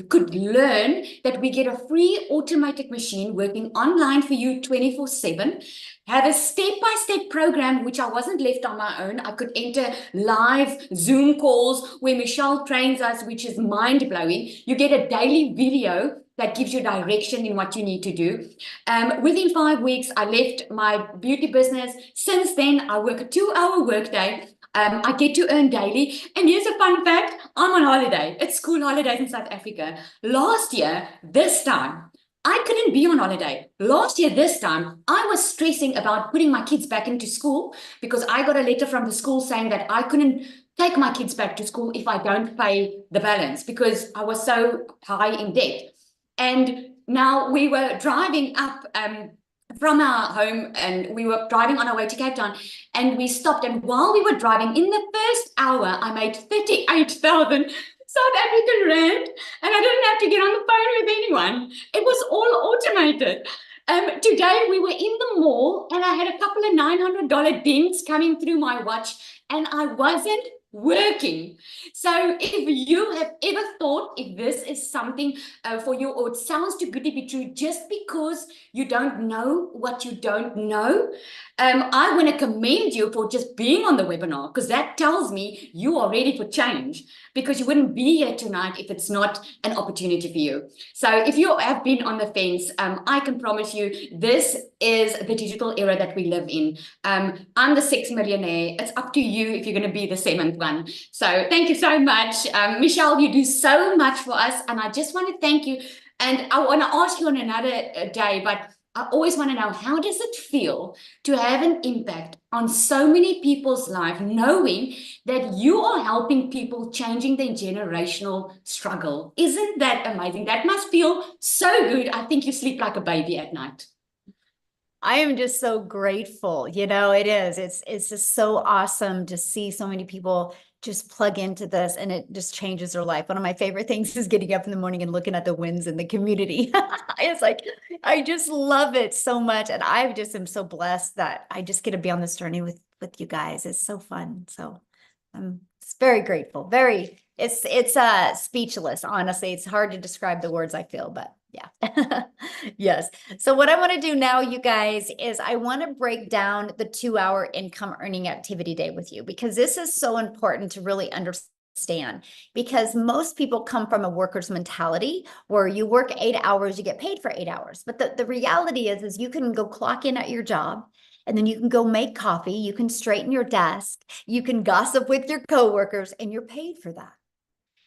could learn that we get a free automatic machine working online for you 24/7, have a step-by-step program, which I wasn't left on my own. I could enter live Zoom calls where Michelle trains us, which is mind-blowing. You get a daily video that gives you direction in what you need to do. Within 5 weeks, I left my beauty business. Since then, I work a 2-hour workday. I get to earn daily. And here's a fun fact. I'm on holiday. It's school holidays in South Africa. Last year, this time, I couldn't be on holiday. Last year, this time, I was stressing about putting my kids back into school because I got a letter from the school saying that I couldn't take my kids back to school if I don't pay the balance because I was so high in debt. And now we were driving up from our home, and we were driving on our way to Cape Town, and we stopped. And while we were driving, in the first hour, I made 38,000 South African rand, and I didn't have to get on the phone with anyone. It was all automated. Today, we were in the mall, and I had a couple of $900 dings coming through my watch, and I wasn't working. So if you have ever thought if this is something for you, or it sounds too good to be true, just because you don't know what you don't know, I want to commend you for just being on the webinar, because that tells me you are ready for change, because you wouldn't be here tonight if it's not an opportunity for you. So if you have been on the fence, I can promise you this is the digital era that we live in. I'm the 6th millionaire. It's up to you if you're going to be the 7th one. So thank you so much. Michelle, you do so much for us, and I just want to thank you. And I want to ask you on another day, but I always want to know, how does it feel to have an impact on so many people's life, knowing that you are helping people, changing their generational struggle? Isn't that amazing? That must feel so good. I think you sleep like a baby at night. I am just so grateful. You know, it is. It's just so awesome to see so many people just plug into this, and it just changes their life. One of my favorite things is getting up in the morning and looking at the wins in the community. It's like, I just love it so much. And I just am so blessed that I just get to be on this journey with you guys. It's so fun. So I'm very grateful. It's speechless, honestly. It's hard to describe the words I feel, but yeah. Yes. So what I want to do now, you guys, is I want to break down the 2-hour income earning activity day with you, because this is so important to really understand, because most people come from a worker's mentality where you work 8 hours, you get paid for 8 hours. But the reality is you can go clock in at your job, and then you can go make coffee, you can straighten your desk, you can gossip with your coworkers, and you're paid for that.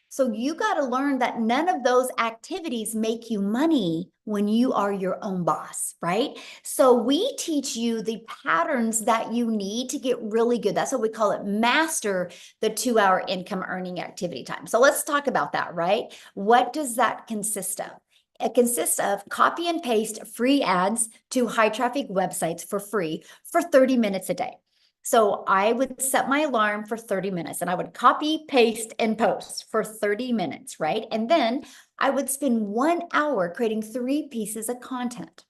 So you got to learn that none of those activities make you money when you are your own boss, right? So we teach you the patterns that you need to get really good. That's what we call it, master the 2-hour income earning activity time. So let's talk about that, right? What does that consist of? It consists of copy and paste free ads to high traffic websites for free for 30 minutes a day. So I would set my alarm for 30 minutes, and I would copy, paste, and post for 30 minutes, right? And then I would spend 1 hour creating 3 pieces of content.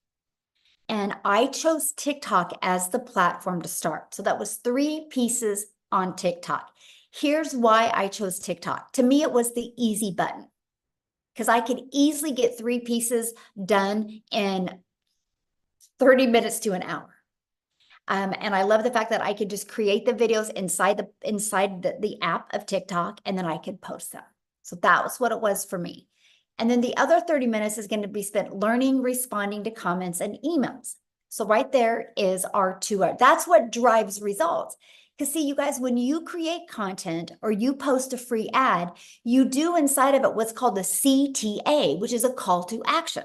And I chose TikTok as the platform to start. So that was 3 pieces on TikTok. Here's why I chose TikTok. To me, it was the easy button because I could easily get 3 pieces done in 30 minutes to an hour. And I love the fact that I could just create the videos inside the app of TikTok, and then I could post them. So that was what it was for me. And then the other 30 minutes is going to be spent learning, responding to comments and emails. So right there is our 2 hours. That's what drives results. Because see, you guys, when you create content or you post a free ad, you do inside of it what's called the CTA, which is a call to action.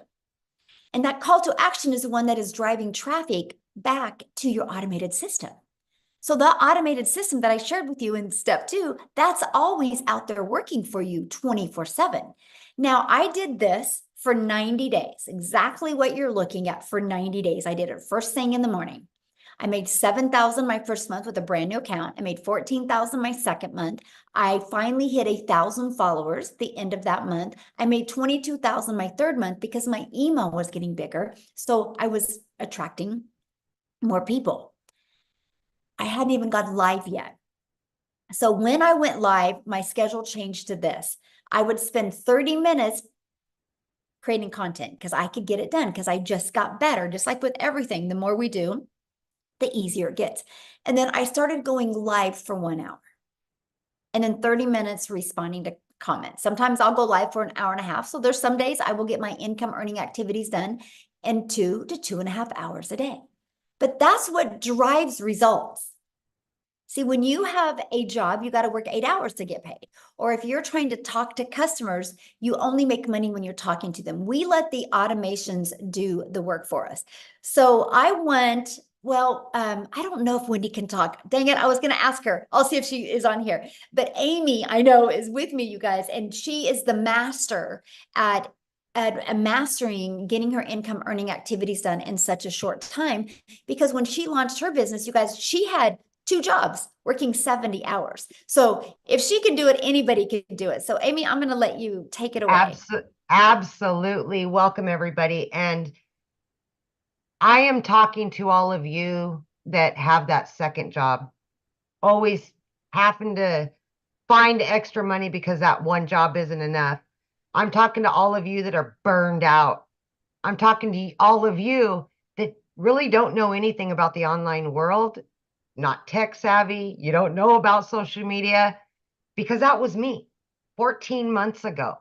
And that call to action is the one that is driving traffic back to your automated system. So the automated system that I shared with you in step 2, that's always out there working for you 24/7. Now, I did this for 90 days, exactly what you're looking at for 90 days. I did it first thing in the morning. I made 7,000 my first month with a brand new account. I made 14,000 my second month. I finally hit 1,000 followers the end of that month. I made 22,000 my third month because my email was getting bigger. So I was attracting more people. I hadn't even gone live yet. So when I went live, my schedule changed to this. I would spend 30 minutes creating content because I could get it done because I just got better. Just like with everything, the more we do, the easier it gets. And then I started going live for 1 hour and then 30 minutes responding to comments. Sometimes I'll go live for an hour and a half. So there's some days I will get my income earning activities done in 2 to 2.5 hours a day. But that's what drives results. See, when you have a job, you got to work 8 hours to get paid. Or if you're trying to talk to customers, you only make money when you're talking to them. We let the automations do the work for us. So I went, I don't know if Wendy can talk. Dang it, I was going to ask her. I'll see if she is on here. But Amy, I know, is with me, you guys, and she is the master at mastering getting her income earning activities done in such a short time. Because when she launched her business, you guys, she had 2 jobs working 70 hours. So if she can do it, anybody can do it. So Amy, I'm going to let you take it away. Absolutely. Welcome, everybody. And I am talking to all of you that have that second job, always having to find extra money because that one job isn't enough. I'm talking to all of you that are burned out. I'm talking to all of you that really don't know anything about the online world, not tech savvy. You don't know about social media, because that was me 14 months ago.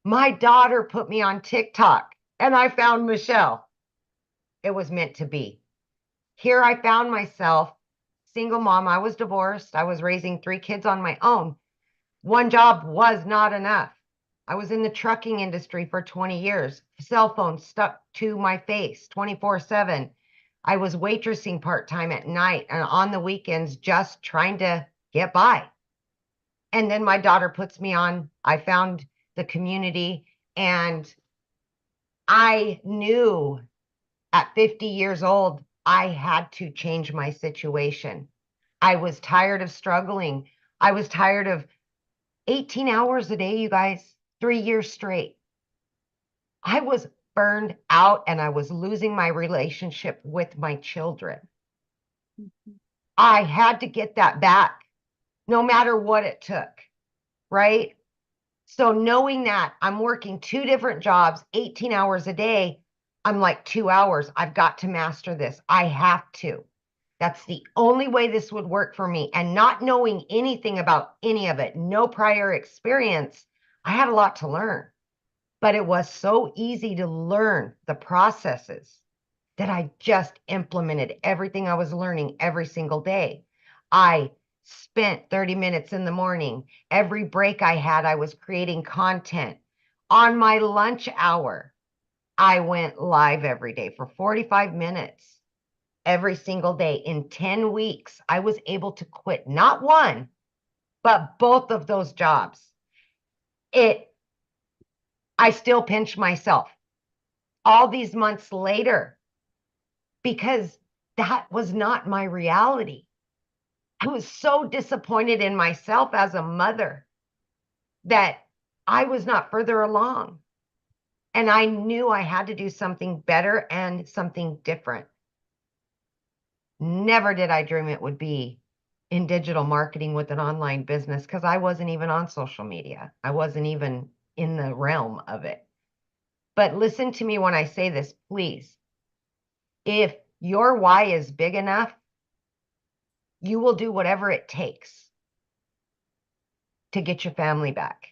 My daughter put me on TikTok and I found Michelle. It was meant to be. Here I found myself, single mom. I was divorced. I was raising 3 kids on my own. One job was not enough. I was in the trucking industry for 20 years. Cell phone stuck to my face 24/7. I was waitressing part-time at night and on the weekends, just trying to get by. And then my daughter puts me on. I found the community, and I knew at 50 years old, I had to change my situation. I was tired of struggling. I was tired of 18 hours a day, you guys, 3 years straight. I was burned out and I was losing my relationship with my children. I had to get that back, no matter what it took, right? So knowing that I'm working 2 different jobs, 18 hours a day, I'm like 2 hours. I've got to master this. I have to. That's the only way this would work for me. And not knowing anything about any of it, no prior experience, I had a lot to learn. But it was so easy to learn the processes that I just implemented everything I was learning every single day. I spent 30 minutes in the morning. Every break I had, I was creating content. On my lunch hour, I went live every day for 45 minutes every single day. In 10 weeks, I was able to quit not one, but both of those jobs. I still pinch myself all these months later because that was not my reality. I was so disappointed in myself as a mother that I was not further along. And I knew I had to do something better and something different. Never did I dream it would be in digital marketing with an online business, because I wasn't even on social media. I wasn't even in the realm of it. But listen to me when I say this, please. If your why is big enough, you will do whatever it takes to get your family back.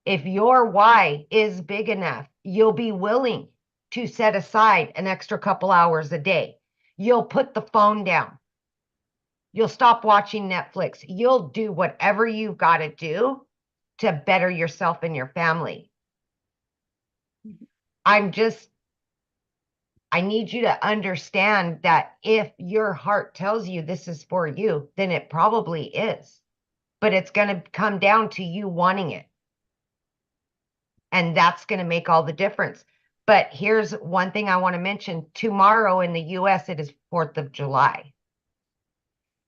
If your why is big enough, you'll be willing to set aside an extra couple hours a day. You'll put the phone down. You'll stop watching Netflix. You'll do whatever you've got to do to better yourself and your family. I need you to understand that if your heart tells you this is for you, then it probably is. But it's going to come down to you wanting it. And that's going to make all the difference. But here's one thing I want to mention. Tomorrow in the US, it is 4th of July.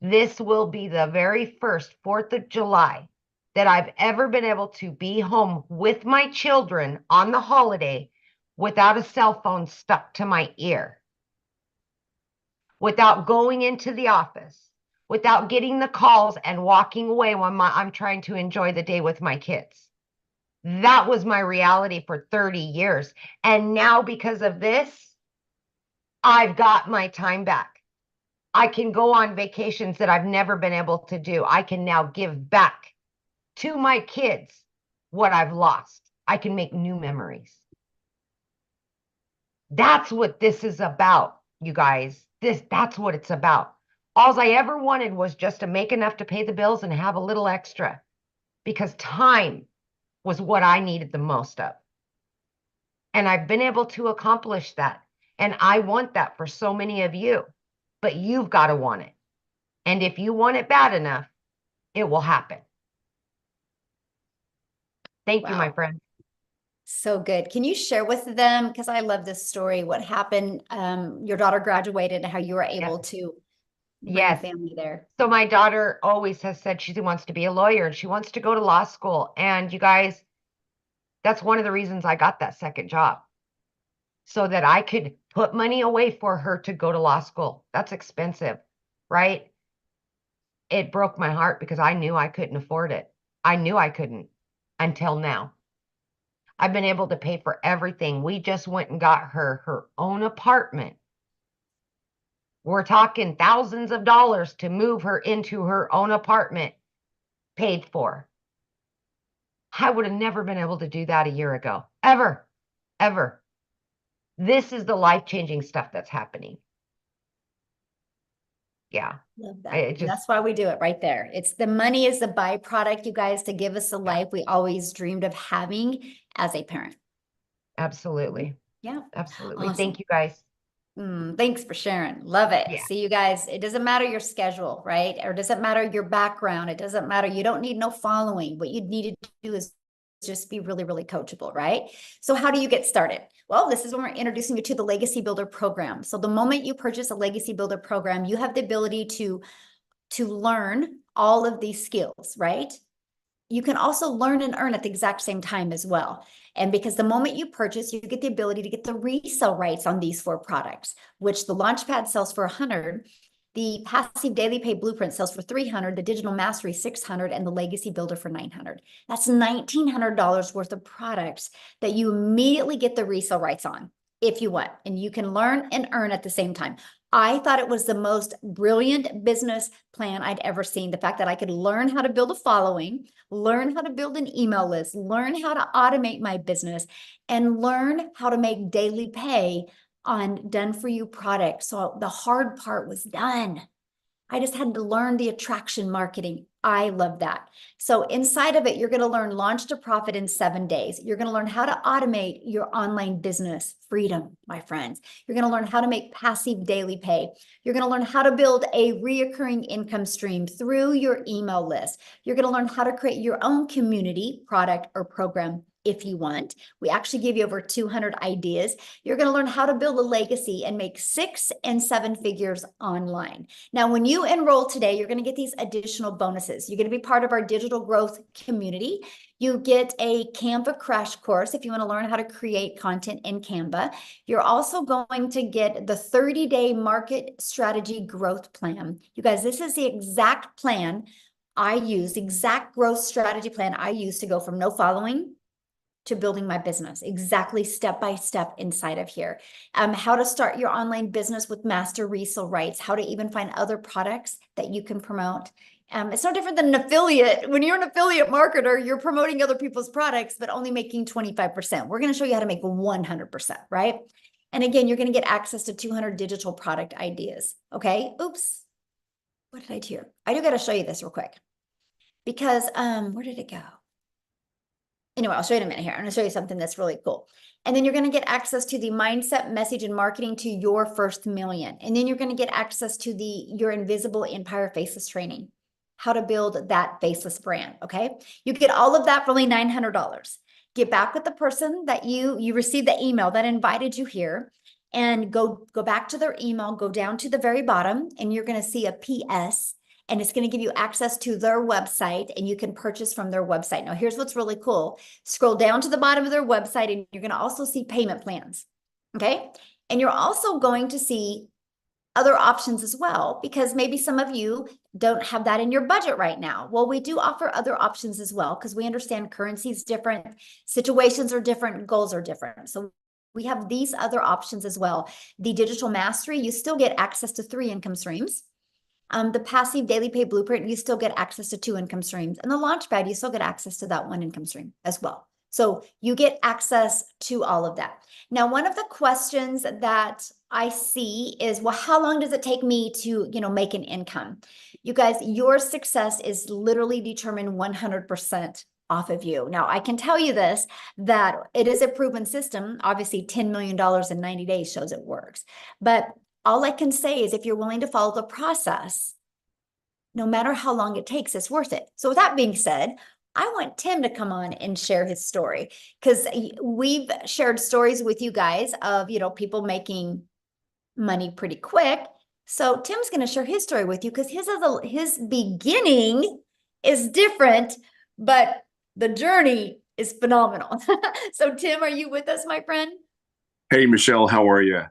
This will be the very first 4th of July that I've ever been able to be home with my children on the holiday without a cell phone stuck to my ear, without going into the office, without getting the calls and walking away when I'm trying to enjoy the day with my kids. That was my reality for 30 years. And now because of this, I've got my time back. I can go on vacations that I've never been able to do. I can now give back to my kids what I've lost. I can make new memories. That's what this is about, you guys. That's what it's about. All I ever wanted was just to make enough to pay the bills and have a little extra, because time was what I needed the most of. And I've been able to accomplish that. And I want that for so many of you, but you've got to want it. And if you want it bad enough, it will happen. Thank you, my Wow. friend. So good. Can you share with them, because I love this story, what happened? Your daughter graduated and how you were able to bring Yes. family there. So my daughter always has said she wants to be a lawyer and she wants to go to law school. And you guys, that's one of the reasons I got that second job, so that I could put money away for her to go to law school. That's expensive, right? It broke my heart because I knew I couldn't afford it. I knew I couldn't until now. I've been able to pay for everything. We just went and got her own apartment. We're talking thousands of dollars to move her into her own apartment, paid for. I would have never been able to do that a year ago. Ever. This is the life-changing stuff that's happening. Yeah. Love that. It And just, that's why we do it right there. It's the money is the byproduct, you guys, to give us the life we always dreamed of having as a parent. absolutely. Yeah. Absolutely. Awesome. Thank you, guys. Thanks for sharing. Love it. Yeah. See, you guys, it doesn't matter your schedule, right? Or it doesn't matter your background. It doesn't matter. You don't need no following. What you need to do is just be really, really coachable, right? So how do you get started? Well, this is when we're introducing you to the Legacy Builder program. So the moment you purchase a Legacy Builder program, you have the ability to learn all of these skills, right? You can also learn and earn at the exact same time as well. And because the moment you purchase, you get the ability to get the resale rights on these 4 products, which the Launchpad sells for $100, the Passive Daily Pay Blueprint sells for $300, the Digital Mastery $600, and the Legacy Builder for $900. That's $1,900 worth of products that you immediately get the resale rights on if you want, and you can learn and earn at the same time. I thought it was the most brilliant business plan I'd ever seen. The fact that I could learn how to build a following, learn how to build an email list, learn how to automate my business, and learn how to make daily pay on done for you products. So the hard part was done. I just had to learn the attraction marketing. I love that. So inside of it, you're going to learn launch to profit in 7 days. You're going to learn how to automate your online business freedom, my friends. You're going to learn how to make passive daily pay. You're going to learn how to build a reoccurring income stream through your email list. You're going to learn how to create your own community, product, or program if you want. We actually give you over 200 ideas. You're going to learn how to build a legacy and make 6 and 7 figures online. Now, when you enroll today, you're going to get these additional bonuses. You're going to be part of our digital growth community. You get a Canva crash course if you want to learn how to create content in Canva. You're also going to get the 30-day market strategy growth plan. You guys, this is the exact plan I use, exact growth strategy plan I use to go from no following to building my business, exactly step by step inside of here. How to start your online business with master resale rights, how to even find other products that you can promote. It's no different than an affiliate. When you're an affiliate marketer, you're promoting other people's products, but only making 25%. We're going to show you how to make 100%, right? And again, you're going to get access to 200 digital product ideas. Okay. Oops. What did I do here? I do got to show you this real quick because, where did it go? Anyway, I'll show you in a minute here. I'm going to show you something that's really cool. And then you're going to get access to the mindset, message, and marketing to your first million. And then you're going to get access to your invisible empire faceless training, how to build that faceless brand. Okay. You get all of that for only $900. Get back with the person that you received the email that invited you here, and go back to their email, go down to the very bottom, and you're going to see a PS. And it's going to give you access to their website, and you can purchase from their website. Now, here's what's really cool. Scroll down to the bottom of their website, and you're going to also see payment plans. Okay. And you're also going to see other options as well, because maybe some of you don't have that in your budget right now. Well, we do offer other options as well, because we understand currency is different, situations are different, goals are different. So we have these other options as well. The digital mastery, you still get access to 3 income streams. The passive daily pay blueprint, you still get access to 2 income streams. And the launchpad, you still get access to that 1 income stream as well. So you get access to all of that. Now, one of the questions that I see is, well, how long does it take me to, make an income? You guys, your success is literally determined 100% off of you. Now, I can tell you this, that it is a proven system. Obviously, $10 million in 90 days shows it works. But all I can say is if you're willing to follow the process, no matter how long it takes, it's worth it. So with that being said, I want Tim to come on and share his story, because we've shared stories with you guys of, people making money pretty quick. So Tim's going to share his story with you, because his beginning is different, but the journey is phenomenal. So Tim, are you with us, my friend? Hey, Michelle, how are you?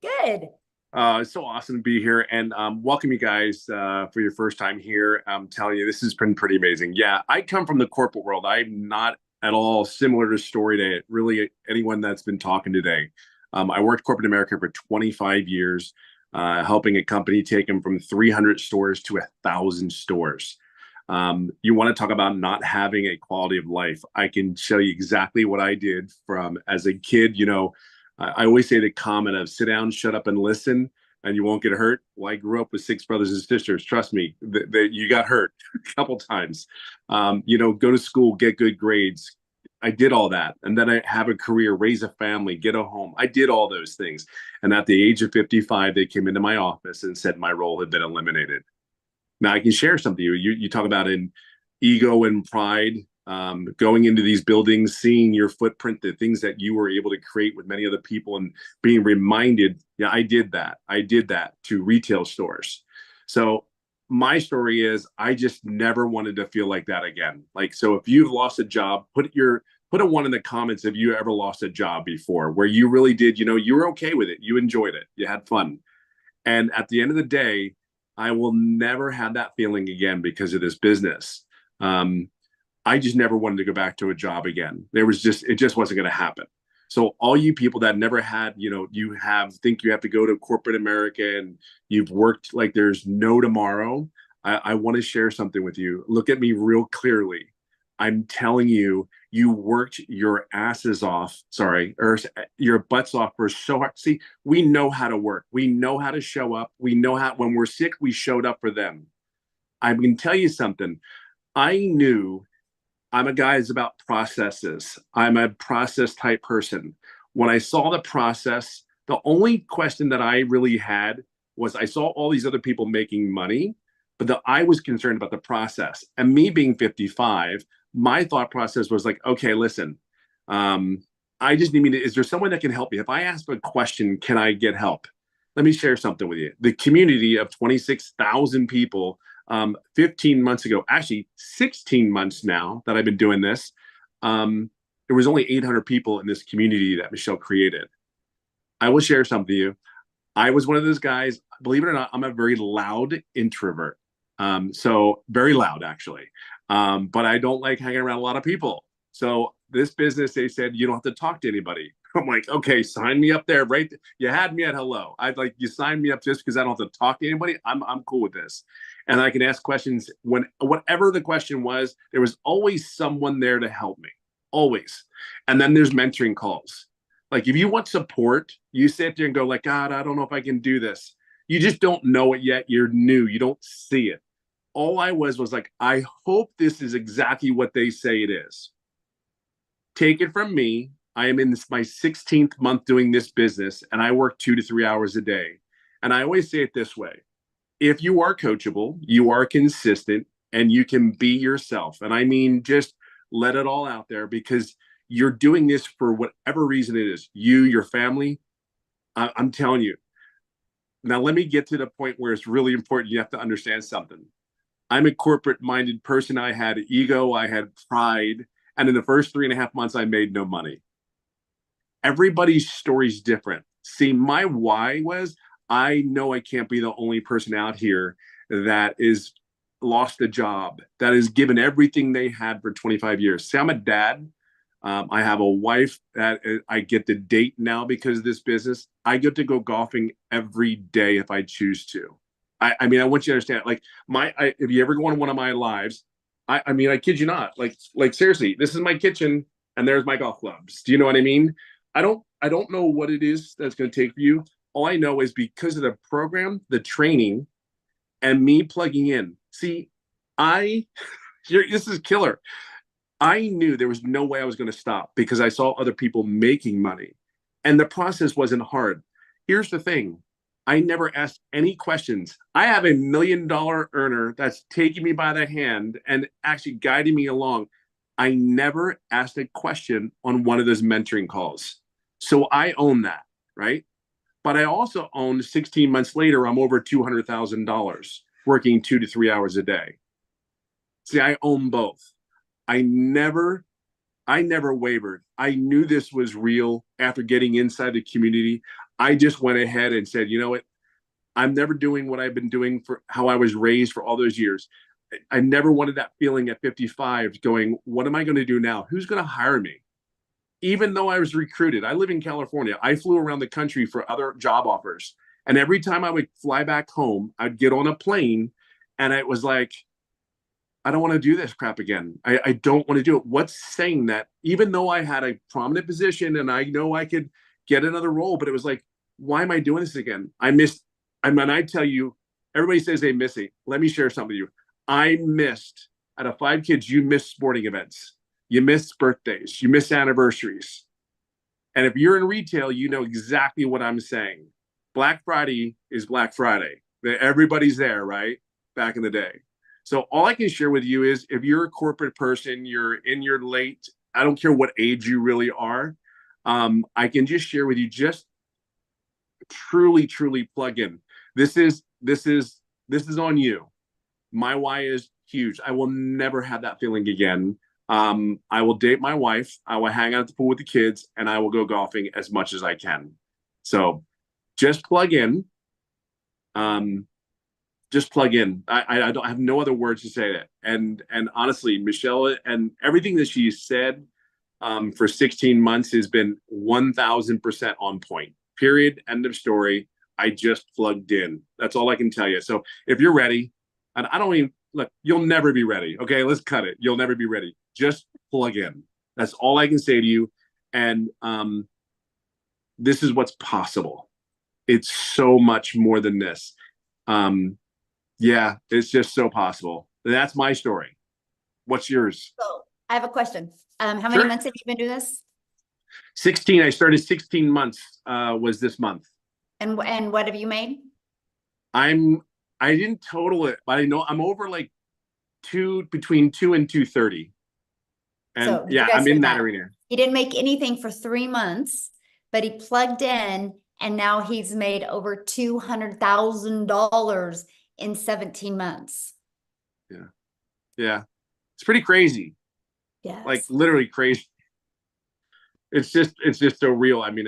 Good. It's so awesome to be here, and welcome you guys for your first time here. I'm telling you, this has been pretty amazing. Yeah, I come from the corporate world. I'm not at all similar to story to really anyone that's been talking today. I worked corporate America for 25 years, helping a company take them from 300 stores to 1,000 stores. You want to talk about not having a quality of life? I can show you exactly what I did from as a kid. I always say the comment of sit down, shut up, and listen, and you won't get hurt. Well, I grew up with 6 brothers and sisters. Trust me, you got hurt a couple times. Go to school, get good grades. I did all that. And then I have a career, raise a family, get a home. I did all those things. And at the age of 55, they came into my office and said my role had been eliminated. Now, I can share something. You talk about in ego and pride. Going into these buildings, seeing your footprint, the things that you were able to create with many other people, and being reminded, yeah, I did that. I did that to retail stores. So my story is I just never wanted to feel like that again. So if you've lost a job, put a 1 in the comments if you ever lost a job before, where you really did, you were okay with it. You enjoyed it. You had fun. And at the end of the day, I will never have that feeling again because of this business. I just never wanted to go back to a job again. It just wasn't going to happen. So all you people that never had, think you have to go to corporate America and you've worked like there's no tomorrow. I want to share something with you. Look at me real clearly. I'm telling you, you worked your asses off, or your butts off for so hard. See, we know how to work. We know how to show up. We know how, when we're sick, we showed up for them. I'm going to tell you something. I knew I'm a guy who's about processes. I'm a process type person. When I saw the process, the only question that I really had was I saw all these other people making money, but I was concerned about the process. And me being 55, my thought process was like, okay, listen, I just need is there someone that can help me? If I ask a question, can I get help? Let me share something with you. The community of 26,000 people 15 months ago, actually 16 months now that I've been doing this, There was only 800 people in this community that Michelle created. I will share something with you. I was one of those guys, believe it or not, I'm a very loud introvert. So very loud actually. But I don't like hanging around a lot of people. So this business, they said, you don't have to talk to anybody. I'm like, okay, sign me up there, right? You had me at hello. I'd like you sign me up just because I don't have to talk to anybody. I'm cool with this. And I can ask questions when whatever the question was, there was always someone there to help me. Always. And then there's mentoring calls. Like if you want support, you sit there and go like, God, I don't know if I can do this. You just don't know it yet. You're new. You don't see it. All I was like, I hope this is exactly what they say it is. Take it from me. I am in my 16th month doing this business, and I work 2 to 3 hours a day. And I always say it this way. If you are coachable, you are consistent, and you can be yourself. And I mean, just let it all out there because you're doing this for whatever reason it is. You, your family, I'm telling you. Now, let me get to the point where it's really important. You have to understand something. I'm a corporate-minded person. I had ego. I had pride. And in the first 3.5 months, I made no money. Everybody's story is different. See, my why was I know I can't be the only person out here that is lost a job, that is given everything they had for 25 years. See, I'm a dad. I have a wife that I get to date now because of this business. I get to go golfing every day if I choose to. I mean, I want you to understand, like if you ever go on one of my lives, I mean, I kid you not, like seriously, this is my kitchen and there's my golf clubs. Do you know what I mean? I don't know what it is that's going to take for you. All I know is because of the program, the training, and me plugging in. See, this is killer. I knew there was no way I was going to stop because I saw other people making money. And the process wasn't hard. Here's the thing. I never asked any questions. I have $1 million earner that's taking me by the hand and actually guiding me along. I never asked a question on one of those mentoring calls. So I own that, right? But I also own 16 months later, I'm over $200,000 working 2 to 3 hours a day. See, I own both. I never wavered. I knew this was real after getting inside the community. I just went ahead and said, you know what? I'm never doing what I've been doing for how I was raised for all those years. I never wanted that feeling at 55 going, what am I going to do now? Who's going to hire me? Even though I was recruited, I live in California. I flew around the country for other job offers. And every time I would fly back home, I'd get on a plane and it was like, I don't want to do this crap again. I don't want to do it. What's saying that even though I had a prominent position and I know I could get another role, but it was like, why am I doing this again? I tell you, everybody says they miss it. Let me share something with you. I missed, out of 5 kids, you missed sporting events. You miss birthdays. You miss anniversaries. And if you're in retail, you know exactly what I'm saying. Black Friday is Black Friday. Everybody's there, right? Back in the day. So all I can share with you is if you're a corporate person, you're in your late, I don't care what age you really are, I can just share with you, just truly plug in. This is on you. My why is huge. I will never have that feeling again. I will date my wife. I will hang out at the pool with the kids, and I will go golfing as much as I can. So just plug in. Just plug in. I don't have no other words to say that. And honestly, Michelle and everything that she said for 16 months has been 1000% on point. Period. End of story. I just plugged in. That's all I can tell you. So if you're ready, and I don't even look, you'll never be ready. Okay, let's cut it. You'll never be ready. Just plug in. That's all I can say to you. And this is what's possible. It's so much more than this. Yeah, it's just so possible. That's my story. What's yours? So I have a question. How many Sure. months have you been doing this? 16. I started 16 months was this month. And what have you made? I didn't total it, but I know I'm over like between 2 and 230. And So you yeah, guys I'm heard in that that. arena. He didn't make anything for 3 months, but he plugged in and now he's made over $200,000 in 17 months. Yeah. It's pretty crazy. like Yes. literally crazy. It's just so real. I mean,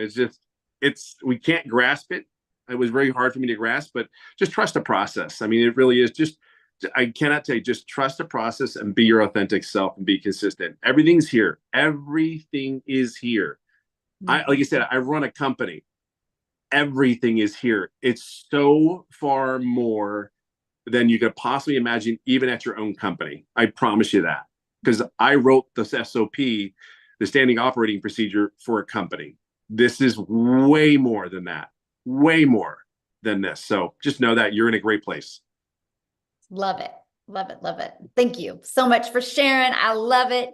we can't grasp it. It was very hard for me to grasp, but just trust the process. I mean, it really is just, I cannot tell you, just trust the process and be your authentic self and be consistent. Everything's here. Everything is here. Like I said, I run a company. Everything is here. It's so far more than you could possibly imagine, even at your own company. I promise you that. Because I wrote the SOP, the standing operating procedure, for a company. This is way more than that. Way more than this. So just know that you're in a great place. Love it. Love it. Love it. Thank you so much for sharing. I love it.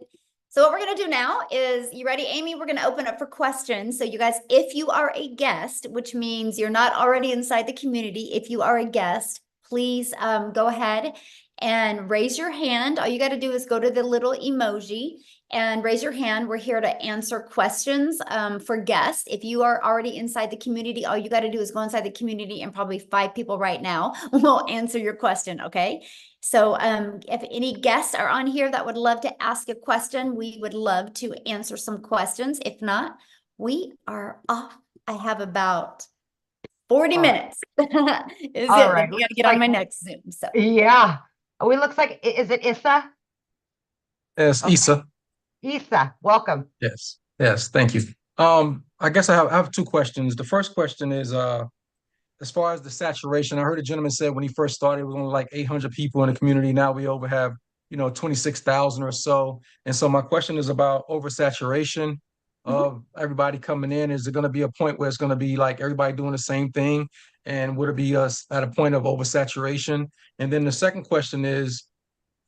So what we're going to do now is, you ready, Amy? We're going to open up for questions. So you guys, if you are a guest, which means you're not already inside the community, if you are a guest, please go ahead and raise your hand. All you got to do is go to the little emoji and raise your hand. We're here to answer questions for guests. If you are already inside the community, all you got to do is go inside the community, and probably 5 people right now will answer your question, okay? So if any guests are on here that would love to ask a question, we would love to answer some questions. If not, we are off. I have about 40 minutes. Is All it? right. Then we got to get on my next Zoom. So Yeah. Oh, it looks like, is it Issa? Yes, Okay. Issa. Issa, welcome. Yes, yes, thank you. I guess I have 2 questions. The first question is, as far as the saturation, I heard a gentleman said when he first started, it was only like 800 people in the community. Now we have, 26,000 or so. And so my question is about oversaturation of everybody coming in. Is it going to be a point where it's going to be like everybody doing the same thing? And would it be us at a point of oversaturation? And then the second question is,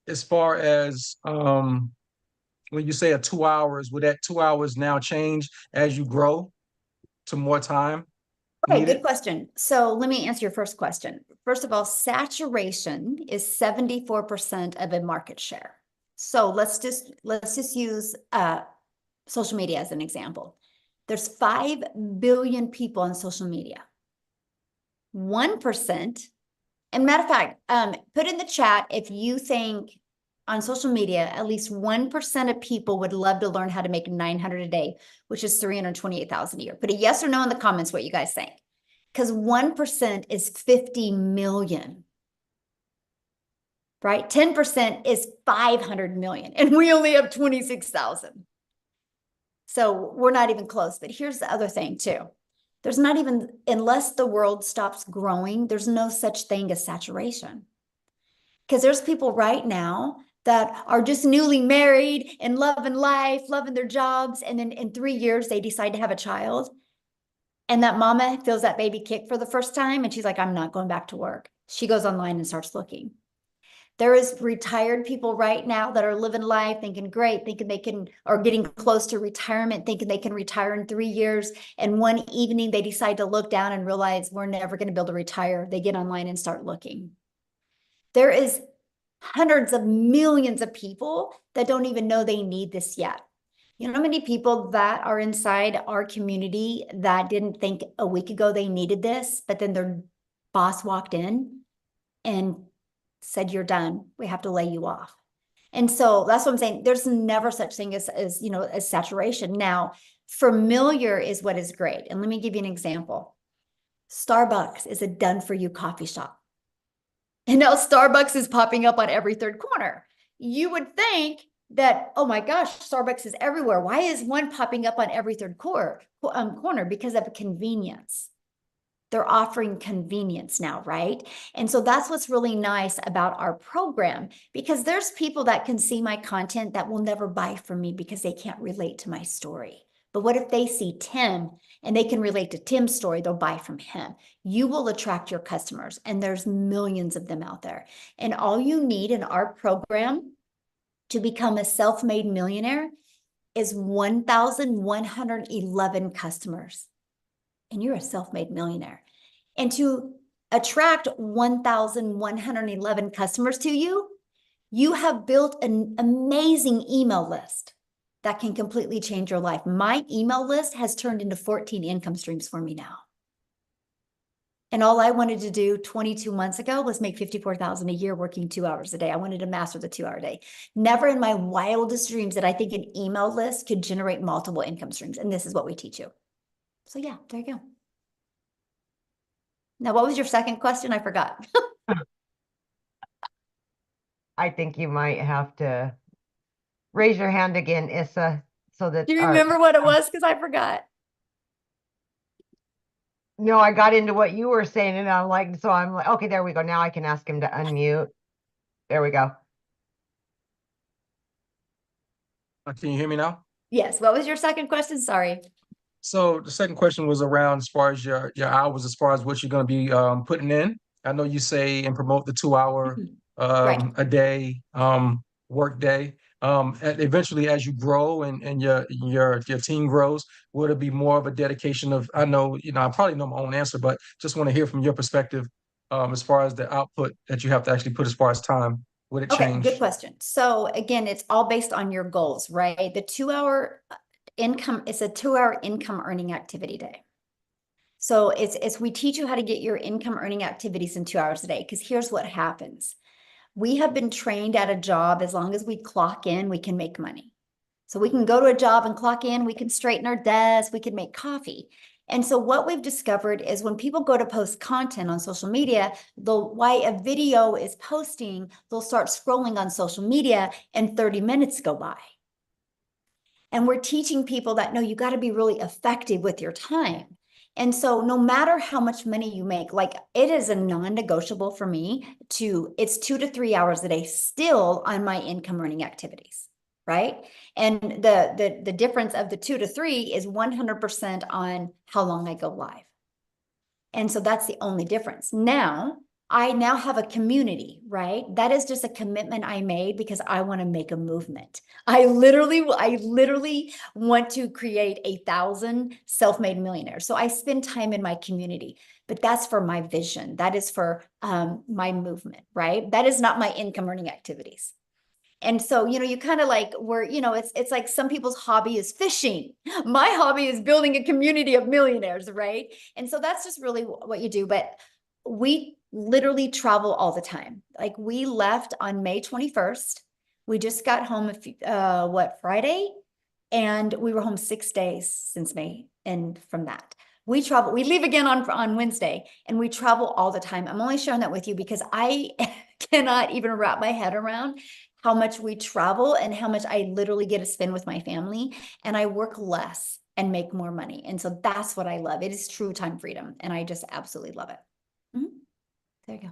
as far as when you say 2 hours, would that 2 hours now change as you grow to more time okay, needed? good question. So let me answer your first question. First of all, saturation is 74% of a market share. So let's just use social media as an example. There's 5 billion people on social media. 1%, and matter of fact, put in the chat if you think on social media, at least 1% of people would love to learn how to make 900 a day, which is 328,000 a year. Put a yes or no in the comments what you guys think. Because 1% is 50 million, right? 10% is 500 million, and we only have 26,000. So we're not even close. But here's the other thing too. There's not even, unless the world stops growing, there's no such thing as saturation. Because there's people right now that are just newly married and loving life, loving their jobs. And then in 3 years, they decide to have a child. And that mama feels that baby kick for the first time. And she's like, I'm not going back to work. She goes online and starts looking. There is retired people right now that are living life, thinking great, thinking they can, or getting close to retirement, thinking they can retire in 3 years. And one evening they decide to look down and realize we're never going to be able to retire. They get online and start looking. There is hundreds of millions of people that don't even know they need this yet. You know how many people that are inside our community that didn't think a week ago they needed this, but then their boss walked in and said, you're done. We have to lay you off. And so that's what I'm saying. There's never such thing as saturation. Now, familiar is what is great. And let me give you an example. Starbucks is a done for you coffee shop. And now Starbucks is popping up on every 3rd corner. You would think that, oh my gosh, Starbucks is everywhere. Why is one popping up on every 3rd corner? Because of convenience. They're offering convenience now, right? And so that's what's really nice about our program, because there's people that can see my content that will never buy from me because they can't relate to my story. But what if they see Tim and they can relate to Tim's story? They'll buy from him. You will attract your customers, and there's millions of them out there. And all you need in our program to become a self-made millionaire is 1,111 customers. And you're a self-made millionaire. And to attract 1,111 customers to you, you have built an amazing email list that can completely change your life. My email list has turned into 14 income streams for me now. And all I wanted to do 22 months ago was make 54,000 a year working 2 hours a day. I wanted to master the 2 hour day. Never in my wildest dreams did I think an email list could generate multiple income streams. And this is what we teach you. So yeah, there you go. Now, what was your second question? I forgot. I think you might have to raise your hand again, Issa, so that. Do you remember what it was? Because I forgot. No, I got into what you were saying, and I'm like, okay, there we go. Now I can ask him to unmute. There we go. Can you hear me now? Yes. What was your second question? Sorry. So the second question was around as far as your hours, as far as what you're going to be putting in. I know you say and promote the 2 hour Right. a day work day. And eventually, as you grow and your team grows, would it be more of a dedication of? I know I probably know my own answer, but just want to hear from your perspective as far as the output that you have to actually put as far as time. Would it Okay, change? good question. So again, it's all based on your goals, right? The 2 hour income is a 2 hour income earning activity day. So it's we teach you how to get your income earning activities in 2 hours a day. Because here's what happens. We have been trained at a job, as long as we clock in, we can make money. So we can go to a job and clock in, we can straighten our desk, we can make coffee. And so what we've discovered is when people go to post content on social media, while a video is posting, they'll start scrolling on social media and 30 minutes go by. And we're teaching people that, no, you got to be really effective with your time. And so no matter how much money you make, like it is a non-negotiable for me it's 2 to 3 hours a day still on my income earning activities, right? And the difference of the 2 to 3 is 100% on how long I go live. And so that's the only difference. I now have a community, right? That is just a commitment I made because I want to make a movement. I literally want to create 1,000 self-made millionaires. So I spend time in my community, but that's for my vision. That is for my movement, right? That is not my income earning activities. And so, you kind of like it's like some people's hobby is fishing. My hobby is building a community of millionaires, right? And so that's just really what you do. But we literally travel all the time. Like we left on May 21st. We just got home, Friday? And we were home 6 days since May. And from that, we travel, we leave again on Wednesday, and we travel all the time. I'm only sharing that with you because I cannot even wrap my head around how much we travel and how much I literally get to spend with my family, and I work less and make more money. And so that's what I love. It is true time freedom. And I just absolutely love it. There you go.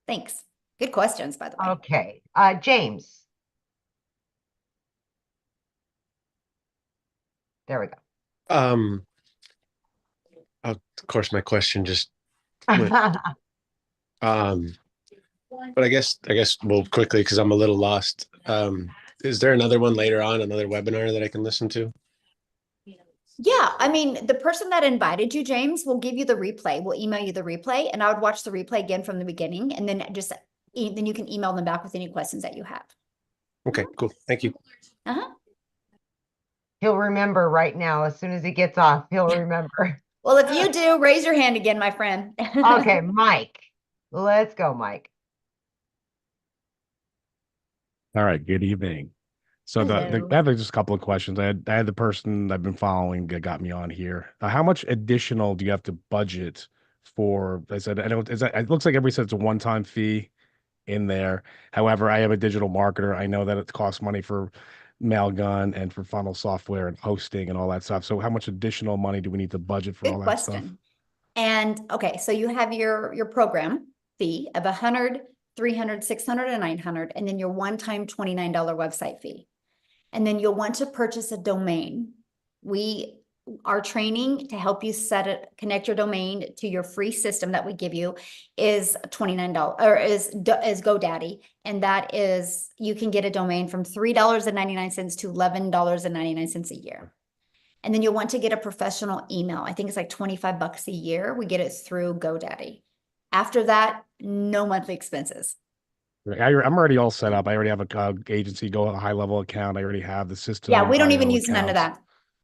Thanks. Good questions, by the way. Okay. James. There we go. Of course, my question just went. But I guess we'll quickly, because I'm a little lost. Is there another one later on, another webinar that I can listen to? Yeah, I mean, the person that invited you, James, will give you the replay. We'll email you the replay, and I would watch the replay again from the beginning, and then then you can email them back with any questions that you have. Okay, cool. Thank you. He'll remember right now. As soon as he gets off, he'll remember. Well, if you do, raise your hand again, my friend. Okay, Mike. Let's go, Mike. All right, good evening. So Hello. I have just a couple of questions. I had the person I've been following that got me on here. How much additional do you have to budget for? I said, I don't, it looks like everybody said it's a one-time fee in there. However, I am a digital marketer. I know that it costs money for Mailgun and for funnel software and hosting and all that stuff. So how much additional money do we need to budget for all Good that stuff? question. And okay, so you have your program fee of 100, 300, 600, and 900, and then your one-time $29 website fee. And then you'll want to purchase a domain. Our training to help you connect your domain to your free system that we give you is $29, or is GoDaddy. And that is, you can get a domain from $3.99 to $11.99 a year. And then you'll want to get a professional email. I think it's like $25 a year. We get it through GoDaddy. After that, no monthly expenses. I'm already all set up. I already have a agency, a high level account. I already have the system. Yeah, we don't even use none of that.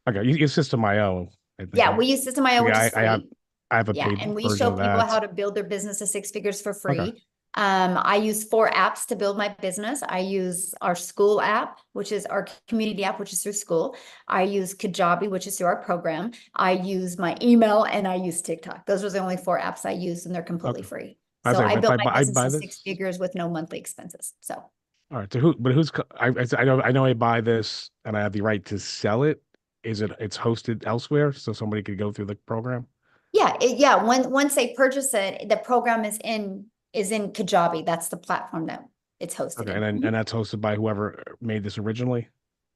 Okay, you use System.io. Yeah, we use System.io, which is free. I have a Yeah, paid and we version show of people that. how to build their business to 6 figures for free. Okay. I use 4 apps to build my business. I use our school app, which is our community app, which is through school. I use Kajabi, which is through our program. I use my email, and I use TikTok. Those are the only 4 apps I use, and they're completely Okay. free. I was So like, I if built I my buy, I business buy to this. 6 figures with no monthly expenses. So All right. So who? But who's? I know I buy this, and I have the right to sell it. It's hosted elsewhere, so somebody could go through the program. yeah, once they purchase it, the program is in Kajabi. That's the platform that it's hosted Okay, in. and then and that's hosted by whoever made this originally.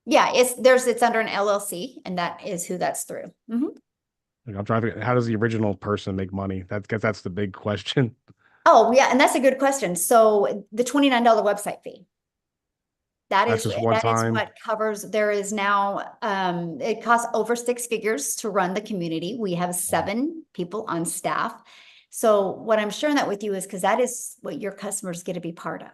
Yeah, it's under an LLC, and that is who that's through. Like, I'm trying to. How does the original person make money? That's the big question. Oh, yeah, and that's a good question. So the $29 website fee. That's just one That is time. what covers. There is now, it costs over 6 figures to run the community. We have 7 people on staff. So what I'm sharing that with you is because that is what your customers get to be part of.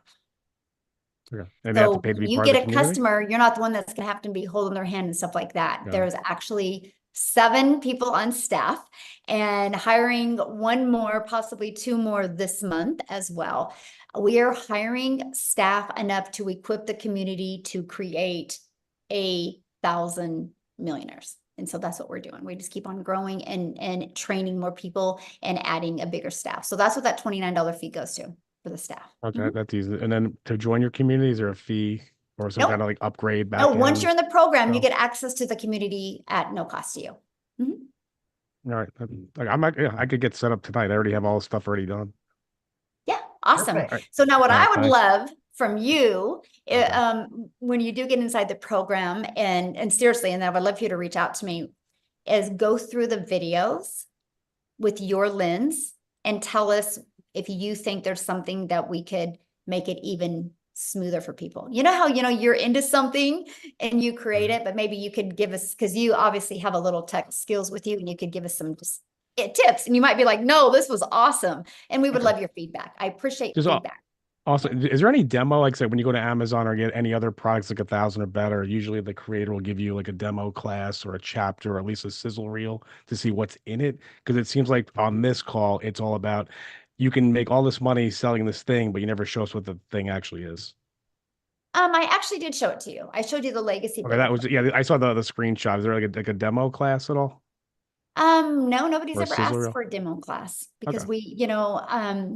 Okay. And they have to So pay to be when you part of get the a community. customer, you're not the one that's gonna have to be holding their hand and stuff like that. Got it. There's actually 7 people on staff and hiring 1 more, possibly 2 more this month as well. We are hiring staff enough to equip the community to create 1,000 millionaires. And so that's what we're doing. We just keep on growing and training more people and adding a bigger staff. So that's what that $29 fee goes to for the staff. Okay, that's easy. And then to join your community, is there a fee or some Nope. kind of like upgrade back No, once you're in the program, you Oh. get access to the community at no cost to you. All right. Like I could get set up tonight. I already have all the stuff already done. Yeah, awesome. Perfect. All right. So now what All I right, would thanks. love from you, Okay. when you do get inside the program, and seriously, and I would love for you to reach out to me, is go through the videos with your lens and tell us if you think there's something that we could make it even smoother for people. You know how, you're into something and you create it, but maybe you could give us, because you obviously have a little tech skills with you, and you could give us some just tips, and you might be like, no, this was awesome. And we would Okay. love your feedback. I appreciate Just feedback. also, is there any demo? Like, say, when you go to Amazon or get any other products like 1,000 or better, usually the creator will give you like a demo class or a chapter or at least a sizzle reel to see what's in it. Because it seems like on this call, it's all about you can make all this money selling this thing, but you never show us what the thing actually is. I actually did show it to you. I showed you the legacy. Okay, that was I saw the screenshot. Is there like a demo class at all? No, nobody's Or a ever sizzle asked reel? for a demo class because Okay.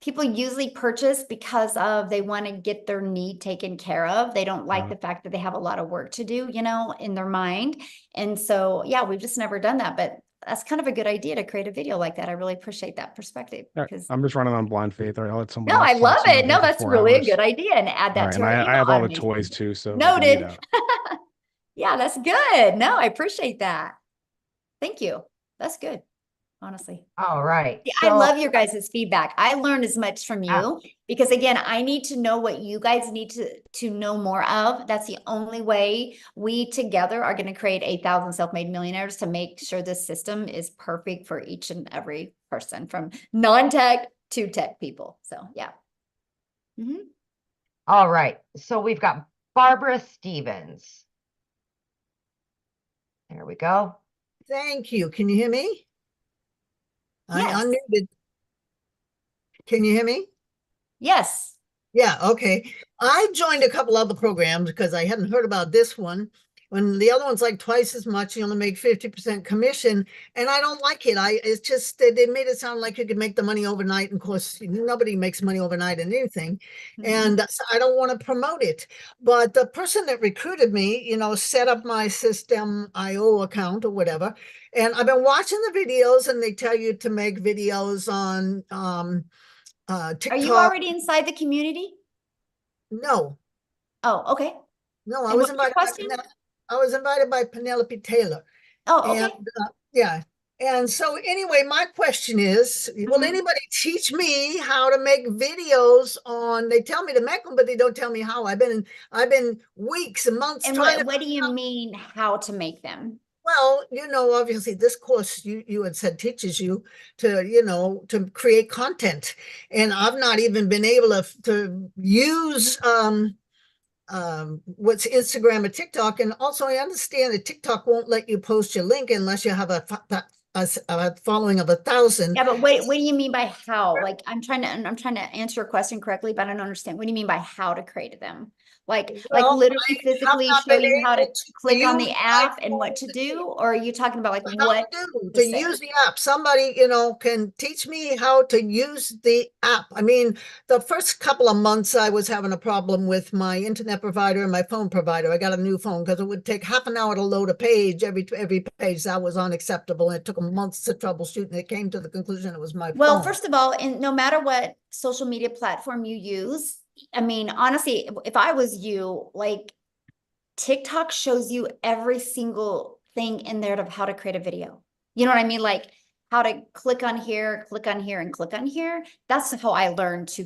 people usually purchase because they want to get their need taken care of. They don't like the fact that they have a lot of work to do, in their mind. And so, yeah, we've just never done that, but that's kind of a good idea to create a video like that. I really appreciate that perspective All right, because I'm just running on blind faith. All right, I'll let somebody no, else I talk love so I'm it. here No, for that's 4 really a hours. good idea, and add All that right, to and our I email have all the automation. toys too, so I can eat Noted. out. Yeah, that's good. No, I appreciate that. Thank you. That's good, honestly. All right. I So love your guys' feedback. I learn as much from you because again, I need to know what you guys need to know more of. That's the only way we together are going to create 1,000 self-made millionaires to make sure this system is perfect for each and every person from non-tech to tech people. So yeah. all right. So we've got Barbara Stevens. There we go. Thank you. Can you hear me? Yes. I unmuted. Can you hear me? Yes. Yeah, okay. I joined a couple other programs because I hadn't heard about this one. When the other one's like twice as much, you only make 50% commission, and I don't like it. It's just they made it sound like you could make the money overnight, and of course nobody makes money overnight in anything, and so I don't want to promote it. But the person that recruited me, set up my System.io account or whatever, and I've been watching the videos, and they tell you to make videos on TikTok. Are you already inside the community? No. Oh, okay. No, I And was what was your invited by question? I was invited by Penelope Taylor. Oh, And okay. yeah. And so anyway, my question is, will anybody teach me how to make videos on, they tell me to make them, but they don't tell me how. I've been weeks and months And trying to. what do you mean how to make them? Well, obviously this course you had said teaches you to, to create content. And I've not even been able to use what's Instagram or TikTok. And also I understand that TikTok won't let you post your link unless you have a a following of 1,000. Yeah, but what do you mean by how? Like, I'm trying to answer your question correctly, but I don't understand. What do you mean by how to create them? Like Well, literally I have physically not show been you how to able click on use the my app and what to phone do? Or are you talking about like how what to do to to say? use the app. Somebody, can teach me how to use the app. I mean, the first couple of months I was having a problem with my internet provider and my phone provider. I got a new phone because it would take half an hour to load a page. Every page that was unacceptable. And it took months to troubleshoot, and it came to the conclusion it was my Well, phone. first of all, and no matter what social media platform you use, I mean, honestly, if I was you, like TikTok shows you every single thing in there of how to create a video. You know what I mean? Like how to click on here, and click on here. That's how I learned to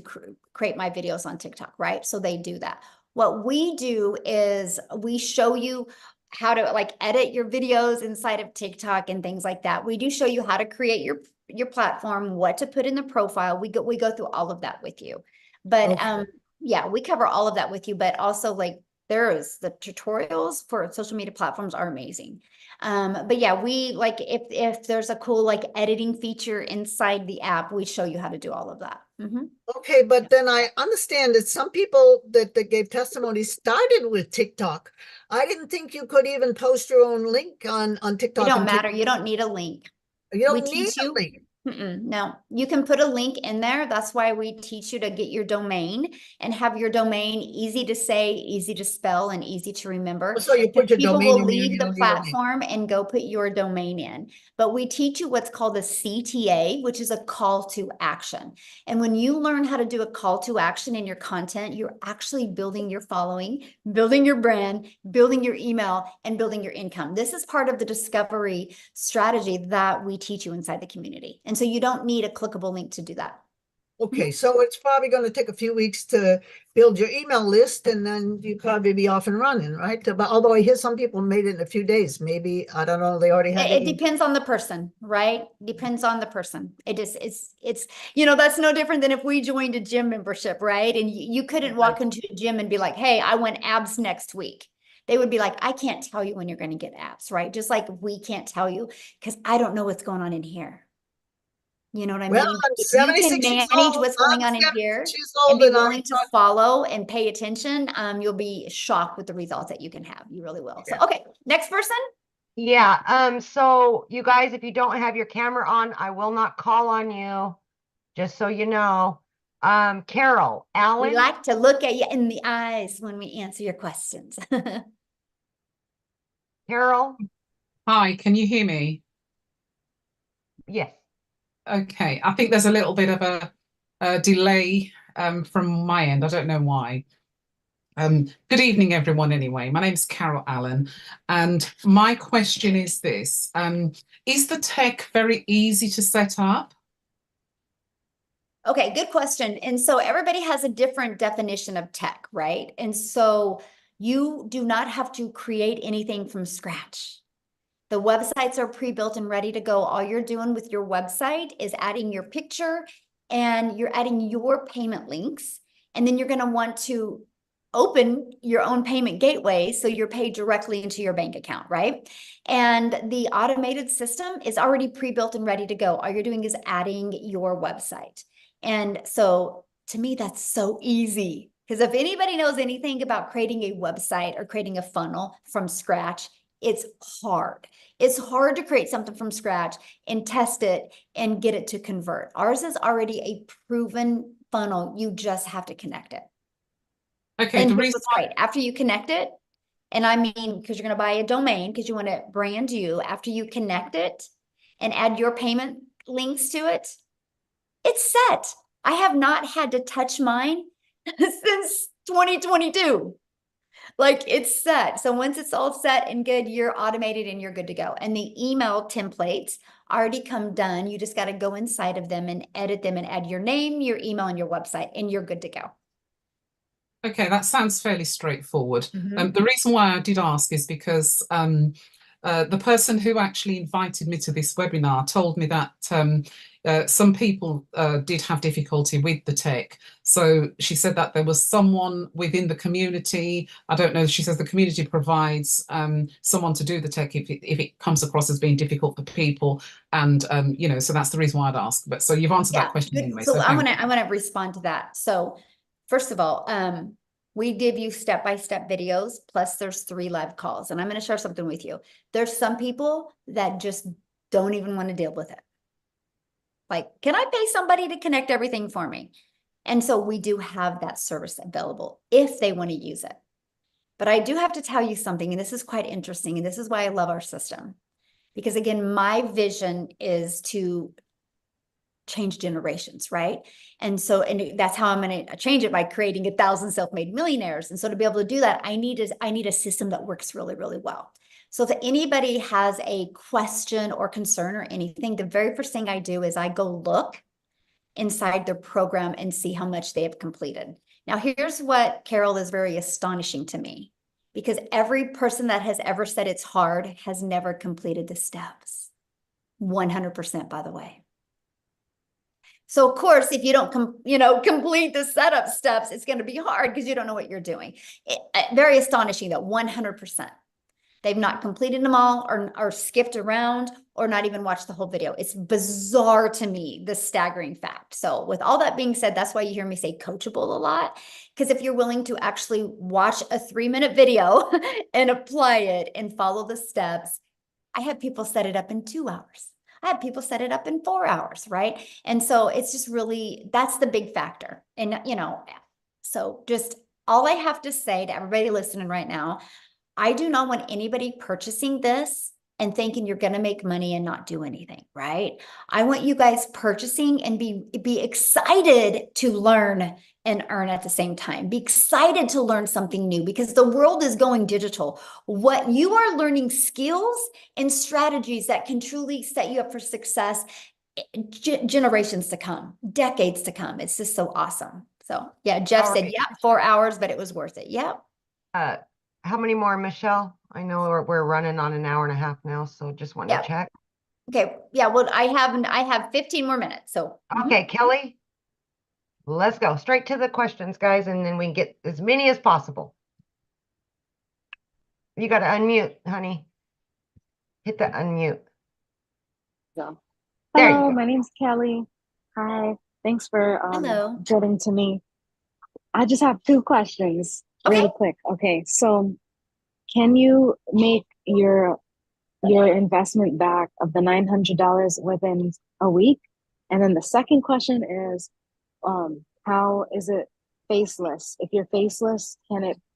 create my videos on TikTok, right? So they do that. What we do is we show you how to like edit your videos inside of TikTok and things like that. We do show you how to create your platform, what to put in the profile. We go through all of that with you. But Okay. yeah, we cover all of that with you, but also like the tutorials for social media platforms are amazing. But yeah, we like if there's a cool like editing feature inside the app, we show you how to do all of that. Okay, but then I understand that some people that gave testimony started with TikTok. I didn't think you could even post your own link on It TikTok. don't matter. You don't need a link. You We don't need teach a you. link. No, you can put a link in there. That's why we teach you to get your domain and have your domain easy to say, easy to spell, and easy to remember. So you Because put your people domain will in there, leave you the don't need a link. platform and go put your domain in. But we teach you what's called a CTA, which is a call to action. And when you learn how to do a call to action in your content, you're actually building your following, building your brand, building your email, and building your income. This is part of the discovery strategy that we teach you inside the community. And so you don't need a clickable link to do that. Okay, so it's probably going to take a few weeks to build your email list, and then you probably be off and running, right? But although I hear some people made it in a few days, maybe, I don't know, they already had It depends on the person, right? Depends on the person. It just it's that's no different than if we joined a gym membership, right? And you couldn't walk into a gym and be like, hey, I want abs next week. They would be like, I can't tell you when you're going to get abs, right? Just like we can't tell you because I don't know what's going on in here. You know what I Well, mean? I'm If you can 76 years manage old. what's going I'm on in here 76 years and old, be and willing to follow and pay attention, you'll be shocked with the results that you can have. You really will. So, okay, next person. Yeah, so you guys, if you don't have your camera on, I will not call on you, just so you know. Carol, We Alan, like to look at you in the eyes when we answer your questions. Carol, Hi, can you hear me? yes. Okay, I think there's a little bit of a delay from my end. I don't know why. Good evening, everyone, anyway. My name's Carol Allen, and my question is this. Is the tech very easy to set up? Okay, good question. And so everybody has a different definition of tech, right? And so you do not have to create anything from scratch. The websites are pre-built and ready to go. All you're doing with your website is adding your picture and you're adding your payment links. And then you're going to want to open your own payment gateway so you're paid directly into your bank account, right? And the automated system is already pre-built and ready to go. All you're doing is adding your website. And so to me, that's so easy. Because if anybody knows anything about creating a website or creating a funnel from scratch, it's hard. It's hard to create something from scratch and test it and get it to convert. Ours is already a proven funnel. You just have to connect it. Okay, And the here's reason what's great. After you connect it, and I mean, because you're going to buy a domain because you want to brand you, after you connect it and add your payment links to it, it's set. I have not had to touch mine since 2022. Like it's set. So once it's all set and good, you're automated and you're good to go. And the email templates already come done. You just got to go inside of them and edit them and add your name, your email, and your website, and you're good to go. Okay, that sounds fairly straightforward. Mhm. The reason why I did ask is because the person who actually invited me to this webinar told me that some people did have difficulty with the tech. So she said that there was someone within the community. I don't know. She says the community provides someone to do the tech if it comes across as being difficult for people. And you know, so that's the reason why I'd ask. But so you've answered that question good. anyway. So I thank you. want to respond to that. So first of all, we give you step-by-step videos, plus there's 3 live calls. And I'm going to share something with you. There's some people that just don't even want to deal with it. Like, can I pay somebody to connect everything for me? And so we do have that service available if they want to use it. But I do have to tell you something, and this is quite interesting, and this is why I love our system. Because again, my vision is to change generations, right? And so, and that's how I'm going to change it, by creating 1,000 self-made millionaires. And so to be able to do that, I need a system that works really, really well. So if anybody has a question or concern or anything, the very first thing I do is I go look inside their program and see how much they have completed. Now, here's what, Carol, is very astonishing to me, because every person that has ever said it's hard has never completed the steps. 100%, by the way. So of course, if you don't complete the setup steps, it's going to be hard because you don't know what you're doing. Very astonishing that 100%. They've not completed them all, or skipped around, or not even watched the whole video. It's bizarre to me, the staggering fact. So with all that being said, that's why you hear me say coachable a lot. Because if you're willing to actually watch a 3-minute video and apply it and follow the steps, I have people set it up in 2 hours. I have people set it up in 4 hours, right? And so it's just really, that's the big factor. And, so just all I have to say to everybody listening right now, I do not want anybody purchasing this and thinking you're going to make money and not do anything, right? I want you guys purchasing and be excited to learn and earn at the same time. Be excited to learn something new, because the world is going digital. What you are learning, skills and strategies that can truly set you up for success, generations to come, decades to come. It's just so awesome. So yeah, Jeff said, yeah, 4 hours, but it was worth it. Yeah. How many more, Michelle? I know we're running on 1.5 hours now, so just wanted to check. Okay. Yeah. Well, I have 15 more minutes. So. Okay, Kelly, let's go straight to the questions, guys, and then we can get as many as possible. You got to unmute, honey. Hit the unmute. So, there hello, you go. My name's Kelly. Hi. Thanks for Hello. getting to me. I just have 2 questions. Really quick. Okay, so can you make your investment back of the $900 within a week? And then the second question is, how is it faceless? If you're faceless,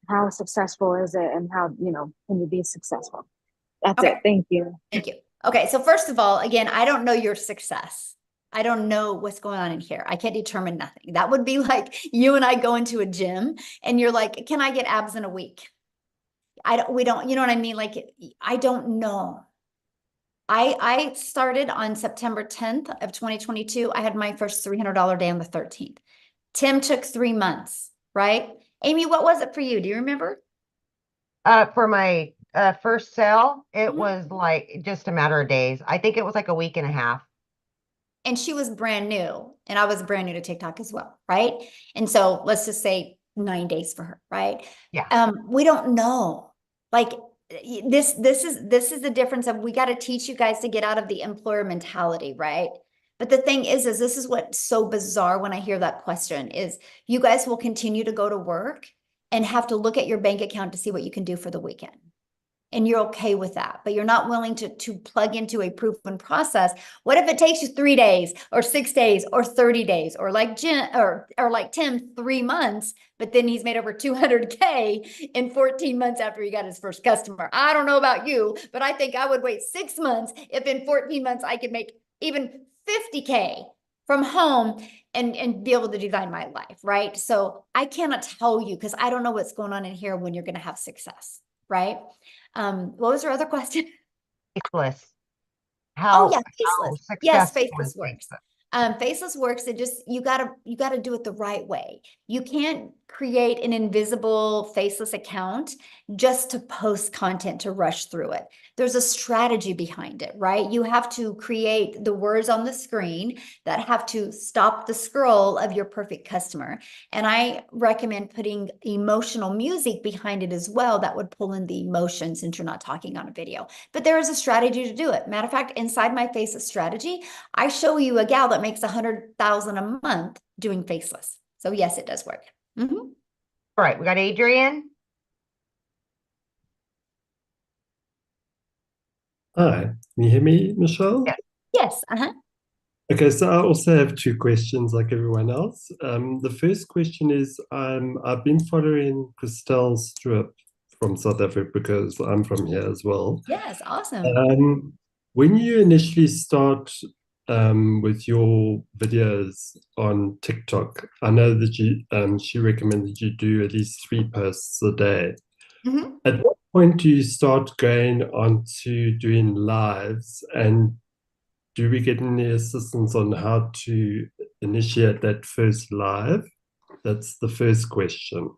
how successful is it, and how, can you be successful? That's it. Thank you. Thank you. Okay, so first of all, again, I don't know your success. I don't know what's going on in here. I can't determine nothing. That would be like you and I go into a gym and you're like, can I get abs in a week? We don't, you know what I mean? Like, I don't know. I started on September 10th of 2022. I had my first $300 day on the 13th. Tim took 3 months, right? Amy, what was it for you? Do you remember? For my first sale, it was like just a matter of days. I think it was like 1.5 weeks. And she was brand new, and I was brand new to TikTok as well, right? And so let's just say 9 days for her, right? Yeah. We don't know. Like this is the difference of, we got to teach you guys to get out of the employer mentality, right? But the thing is this is what's so bizarre when I hear that question is, you guys will continue to go to work and have to look at your bank account to see what you can do for the weekend. And you're okay with that, but you're not willing to plug into a proven process. What if it takes you 3 days or 6 days or 30 days, or like Jim or like Tim, 3 months, but then he's made over 200K in 14 months after he got his first customer? I don't know about you, but I think I would wait 6 months if in 14 months I could make even 50K from home and be able to design my life, right? So I cannot tell you, because I don't know what's going on in here when you're going to have success, right? What was your other question? Faceless. Oh yeah, faceless. Yes, faceless works. Faceless works. You gotta do it the right way. You can't create an invisible faceless account just to post content to rush through it. There's a strategy behind it, right? You have to create the words on the screen that have to stop the scroll of your perfect customer. And I recommend putting emotional music behind it as well that would pull in the emotion since you're not talking on a video. But there is a strategy to do it. Matter of fact, inside my faceless strategy, I show you a gal that makes 100,000 a month doing faceless. So yes, it does work. All right, we got Adrian. Hi, can you hear me, Michelle? Yes. Yes. Okay, so I also have two questions like everyone else. The first question is I've been following Christelle Stewart from South Africa because I'm from here as well. Yes, awesome. When you initially start with your videos on TikTok, I know that she recommended you do at least 3 posts a day. At what point do you start going on to doing lives, and do we get any assistance on how to initiate that first live? That's the first question.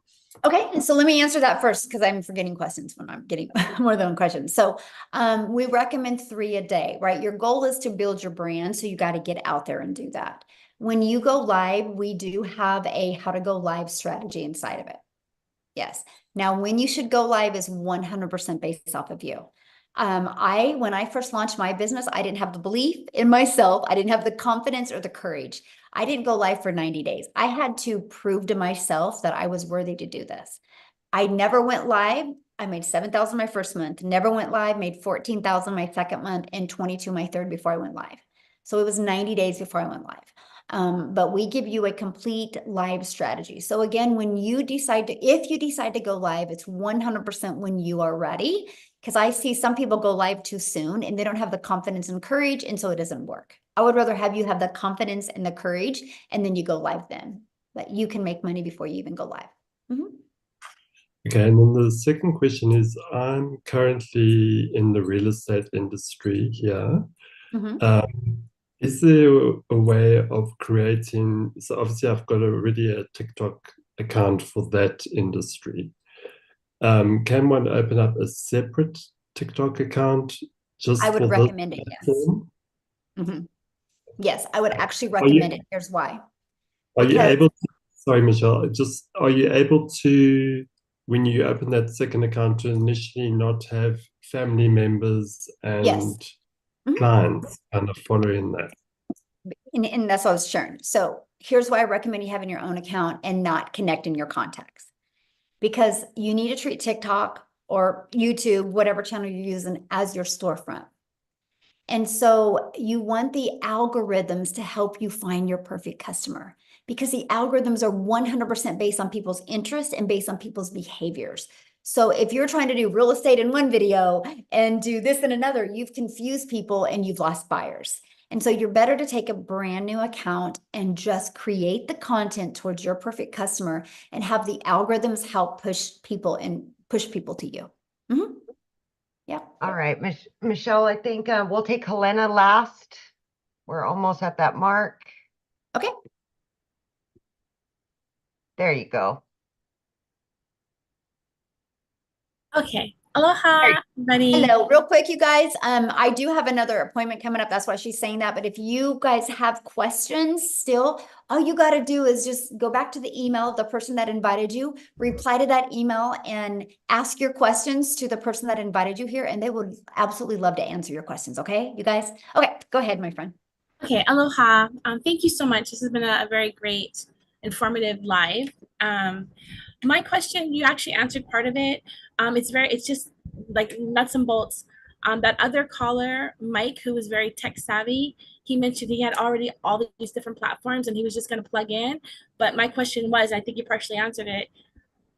Okay, so let me answer that first because I'm forgetting questions when I'm getting more than one question. So we recommend 3 a day, right? Your goal is to build your brand, so you got to get out there and do that. When you go live, we do have a how to go live strategy inside of it. Yes. Now, when you should go live is 100% based off of you. When I first launched my business, I didn't have the belief in myself. I didn't have the confidence or the courage. I didn't go live for 90 days. I had to prove to myself that I was worthy to do this. I never went live. I made 7,000 my first month, never went live, made 14,000 my second month, and 22 my third before I went live. So it was 90 days before I went live. But we give you a complete live strategy. So again, if you decide to go live, it's 100% when you are ready. Because I see some people go live too soon and they don't have the confidence and courage, and so it doesn't work. I would rather have you have the confidence and the courage, and then you go live then. But you can make money before you even go live. Okay, and then the second question is, I'm currently in the real estate industry here. Is there a way of creating, so obviously I've got already a TikTok account for that industry. Can one open up a separate TikTok account just I would for recommend this it, yes. platform? Yes, I would actually recommend it. Here's why. Are you able to, sorry, Michelle, are you able to, when you open that second account, to initially not have family members and clients kind of following that? And that's what I was sharing. So here's why I recommend you having your own account and not connecting your contacts. Because you need to treat TikTok or YouTube, whatever channel you're using, as your storefront. And so you want the algorithms to help you find your perfect customer, because the algorithms are 100% based on people's interests and based on people's behaviors. So if you're trying to do real estate in one video and do this in another, you've confused people and you've lost buyers. And so you're better to take a brand new account and just create the content towards your perfect customer and have the algorithms help push people to you. Yeah. All right, Michelle, I think we'll take Helena last. We're almost at that mark. Okay. There you go. Okay. Aloha, everybody. Hello, real quick, you guys. I do have another appointment coming up. That's why she's saying that. But if you guys have questions still, all you got to do is just go back to the email of the person that invited you, reply to that email, and ask your questions to the person that invited you here, and they would absolutely love to answer your questions. Okay, you guys? Okay, go ahead, my friend. Okay, aloha. Thank you so much. This has been a very great, informative live. My question, you actually answered part of it. It's just like nuts and bolts. That other caller, Mike, who was very tech savvy, he mentioned he had already all these different platforms and he was just going to plug in. But my question was, I think you partially answered it.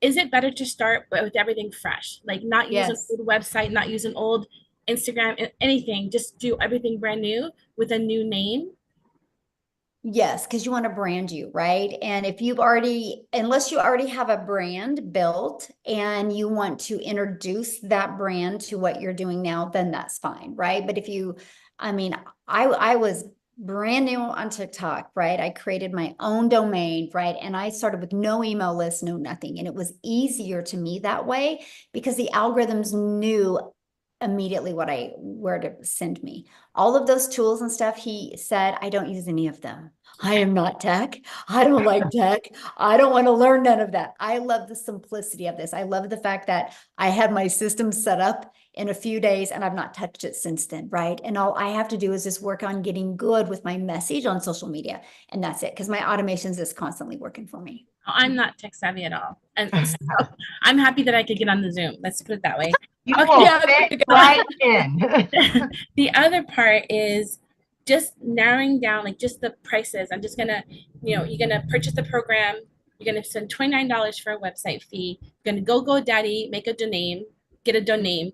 Is it better to start with everything fresh? Like not use an old website, not use an old Instagram, anything, just do everything brand new with a new name? Yes, because you want to brand you, right? And if unless you already have a brand built and you want to introduce that brand to what you're doing now, then that's fine, right? But if you, I was brand new on TikTok, right? I created my own domain, right? And I started with no email list, no nothing. And it was easier to me that way because the algorithms knew immediately where to send me. All of those tools and stuff, he said, I don't use any of them. I am not tech. I don't like tech. I don't want to learn none of that. I love the simplicity of this. I love the fact that I had my system set up in a few days and I've not touched it since then, right? And all I have to do is just work on getting good with my message on social media. And that's it, because my automations is constantly working for me. I'm not tech savvy at all. And so I'm happy that I could get on the Zoom. Let's put it that way. You Okay. will Yeah, fit right in. The other part is just narrowing down like just the prices. I'm just gonna, you're gonna purchase the program, you're gonna spend $29 for a website fee, you're gonna go GoDaddy, make a domain, get a domain.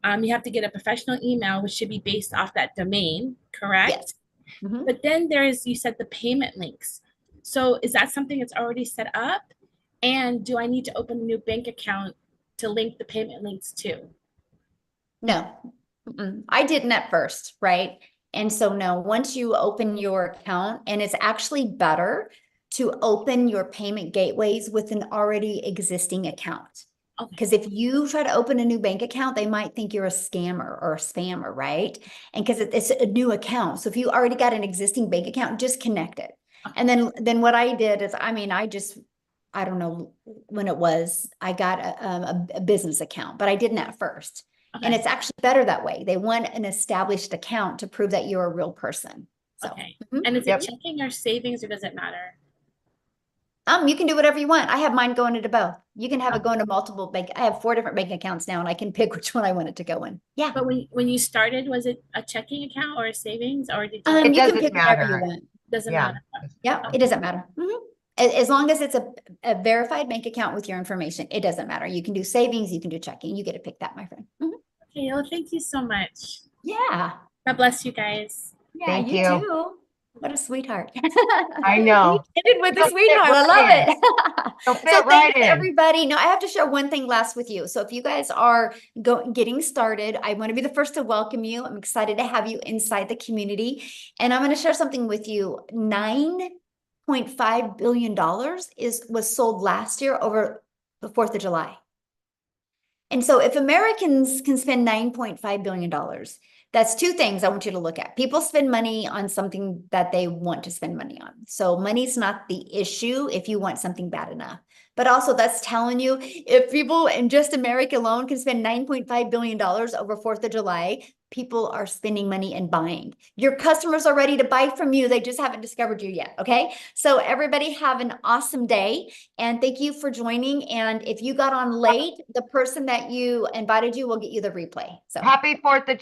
You have to get a professional email, which should be based off that domain, correct? Yes. Mm-hmm. But then there's, you said the payment links. So is that something that's already set up? And do I need to open a new bank account to link the payment links to? No, I didn't at first, right? And so no, once you open your account, and it's actually better to open your payment gateways with an already existing account. Because if you try to open a new bank account, they might think you're a scammer or a spammer, right? And because it's a new account. So if you already got an existing bank account, just connect it. And then what I did is, I don't know when it was, I got a business account, but I didn't at first. Okay. And it's actually better that way. They want an established account to prove that you're a real person. So, okay. And is it checking or savings, or does it matter? You can do whatever you want. I have mine going into both. You can have it go into multiple bank. I have 4 different bank accounts now, and I can pick which one I want it to go in. Yeah. But when you started, was it a checking account or a savings, or did you? You can pick whatever you want. Doesn't matter. Yeah, it doesn't matter. As long as it's a verified bank account with your information, it doesn't matter. You can do savings, you can do checking. You get to pick that, my friend. Okay, well, thank you so much. Yeah. God bless you guys. Yeah, Thank you you. too. What a sweetheart. I know. You ended with a You'll sweetheart. fit I love right in. it. You'll So fit right thanks in. everybody. No, I have to share one thing last with you. So if you guys are getting started, I want to be the first to welcome you. I'm excited to have you inside the community. And I'm going to share something with you. $9.5 billion was sold last year over the 4th of July. And so if Americans can spend $9.5 billion, that's 2 things I want you to look at. People spend money on something that they want to spend money on. So money's not the issue if you want something bad enough. But also that's telling you, if people in just America alone can spend $9.5 billion over 4th of July, people are spending money and buying. Your customers are ready to buy from you. They just haven't discovered you yet. Okay. So everybody have an awesome day. And thank you for joining. And if you got on late, the person that you invited you will get you the replay. So Happy 4th of July.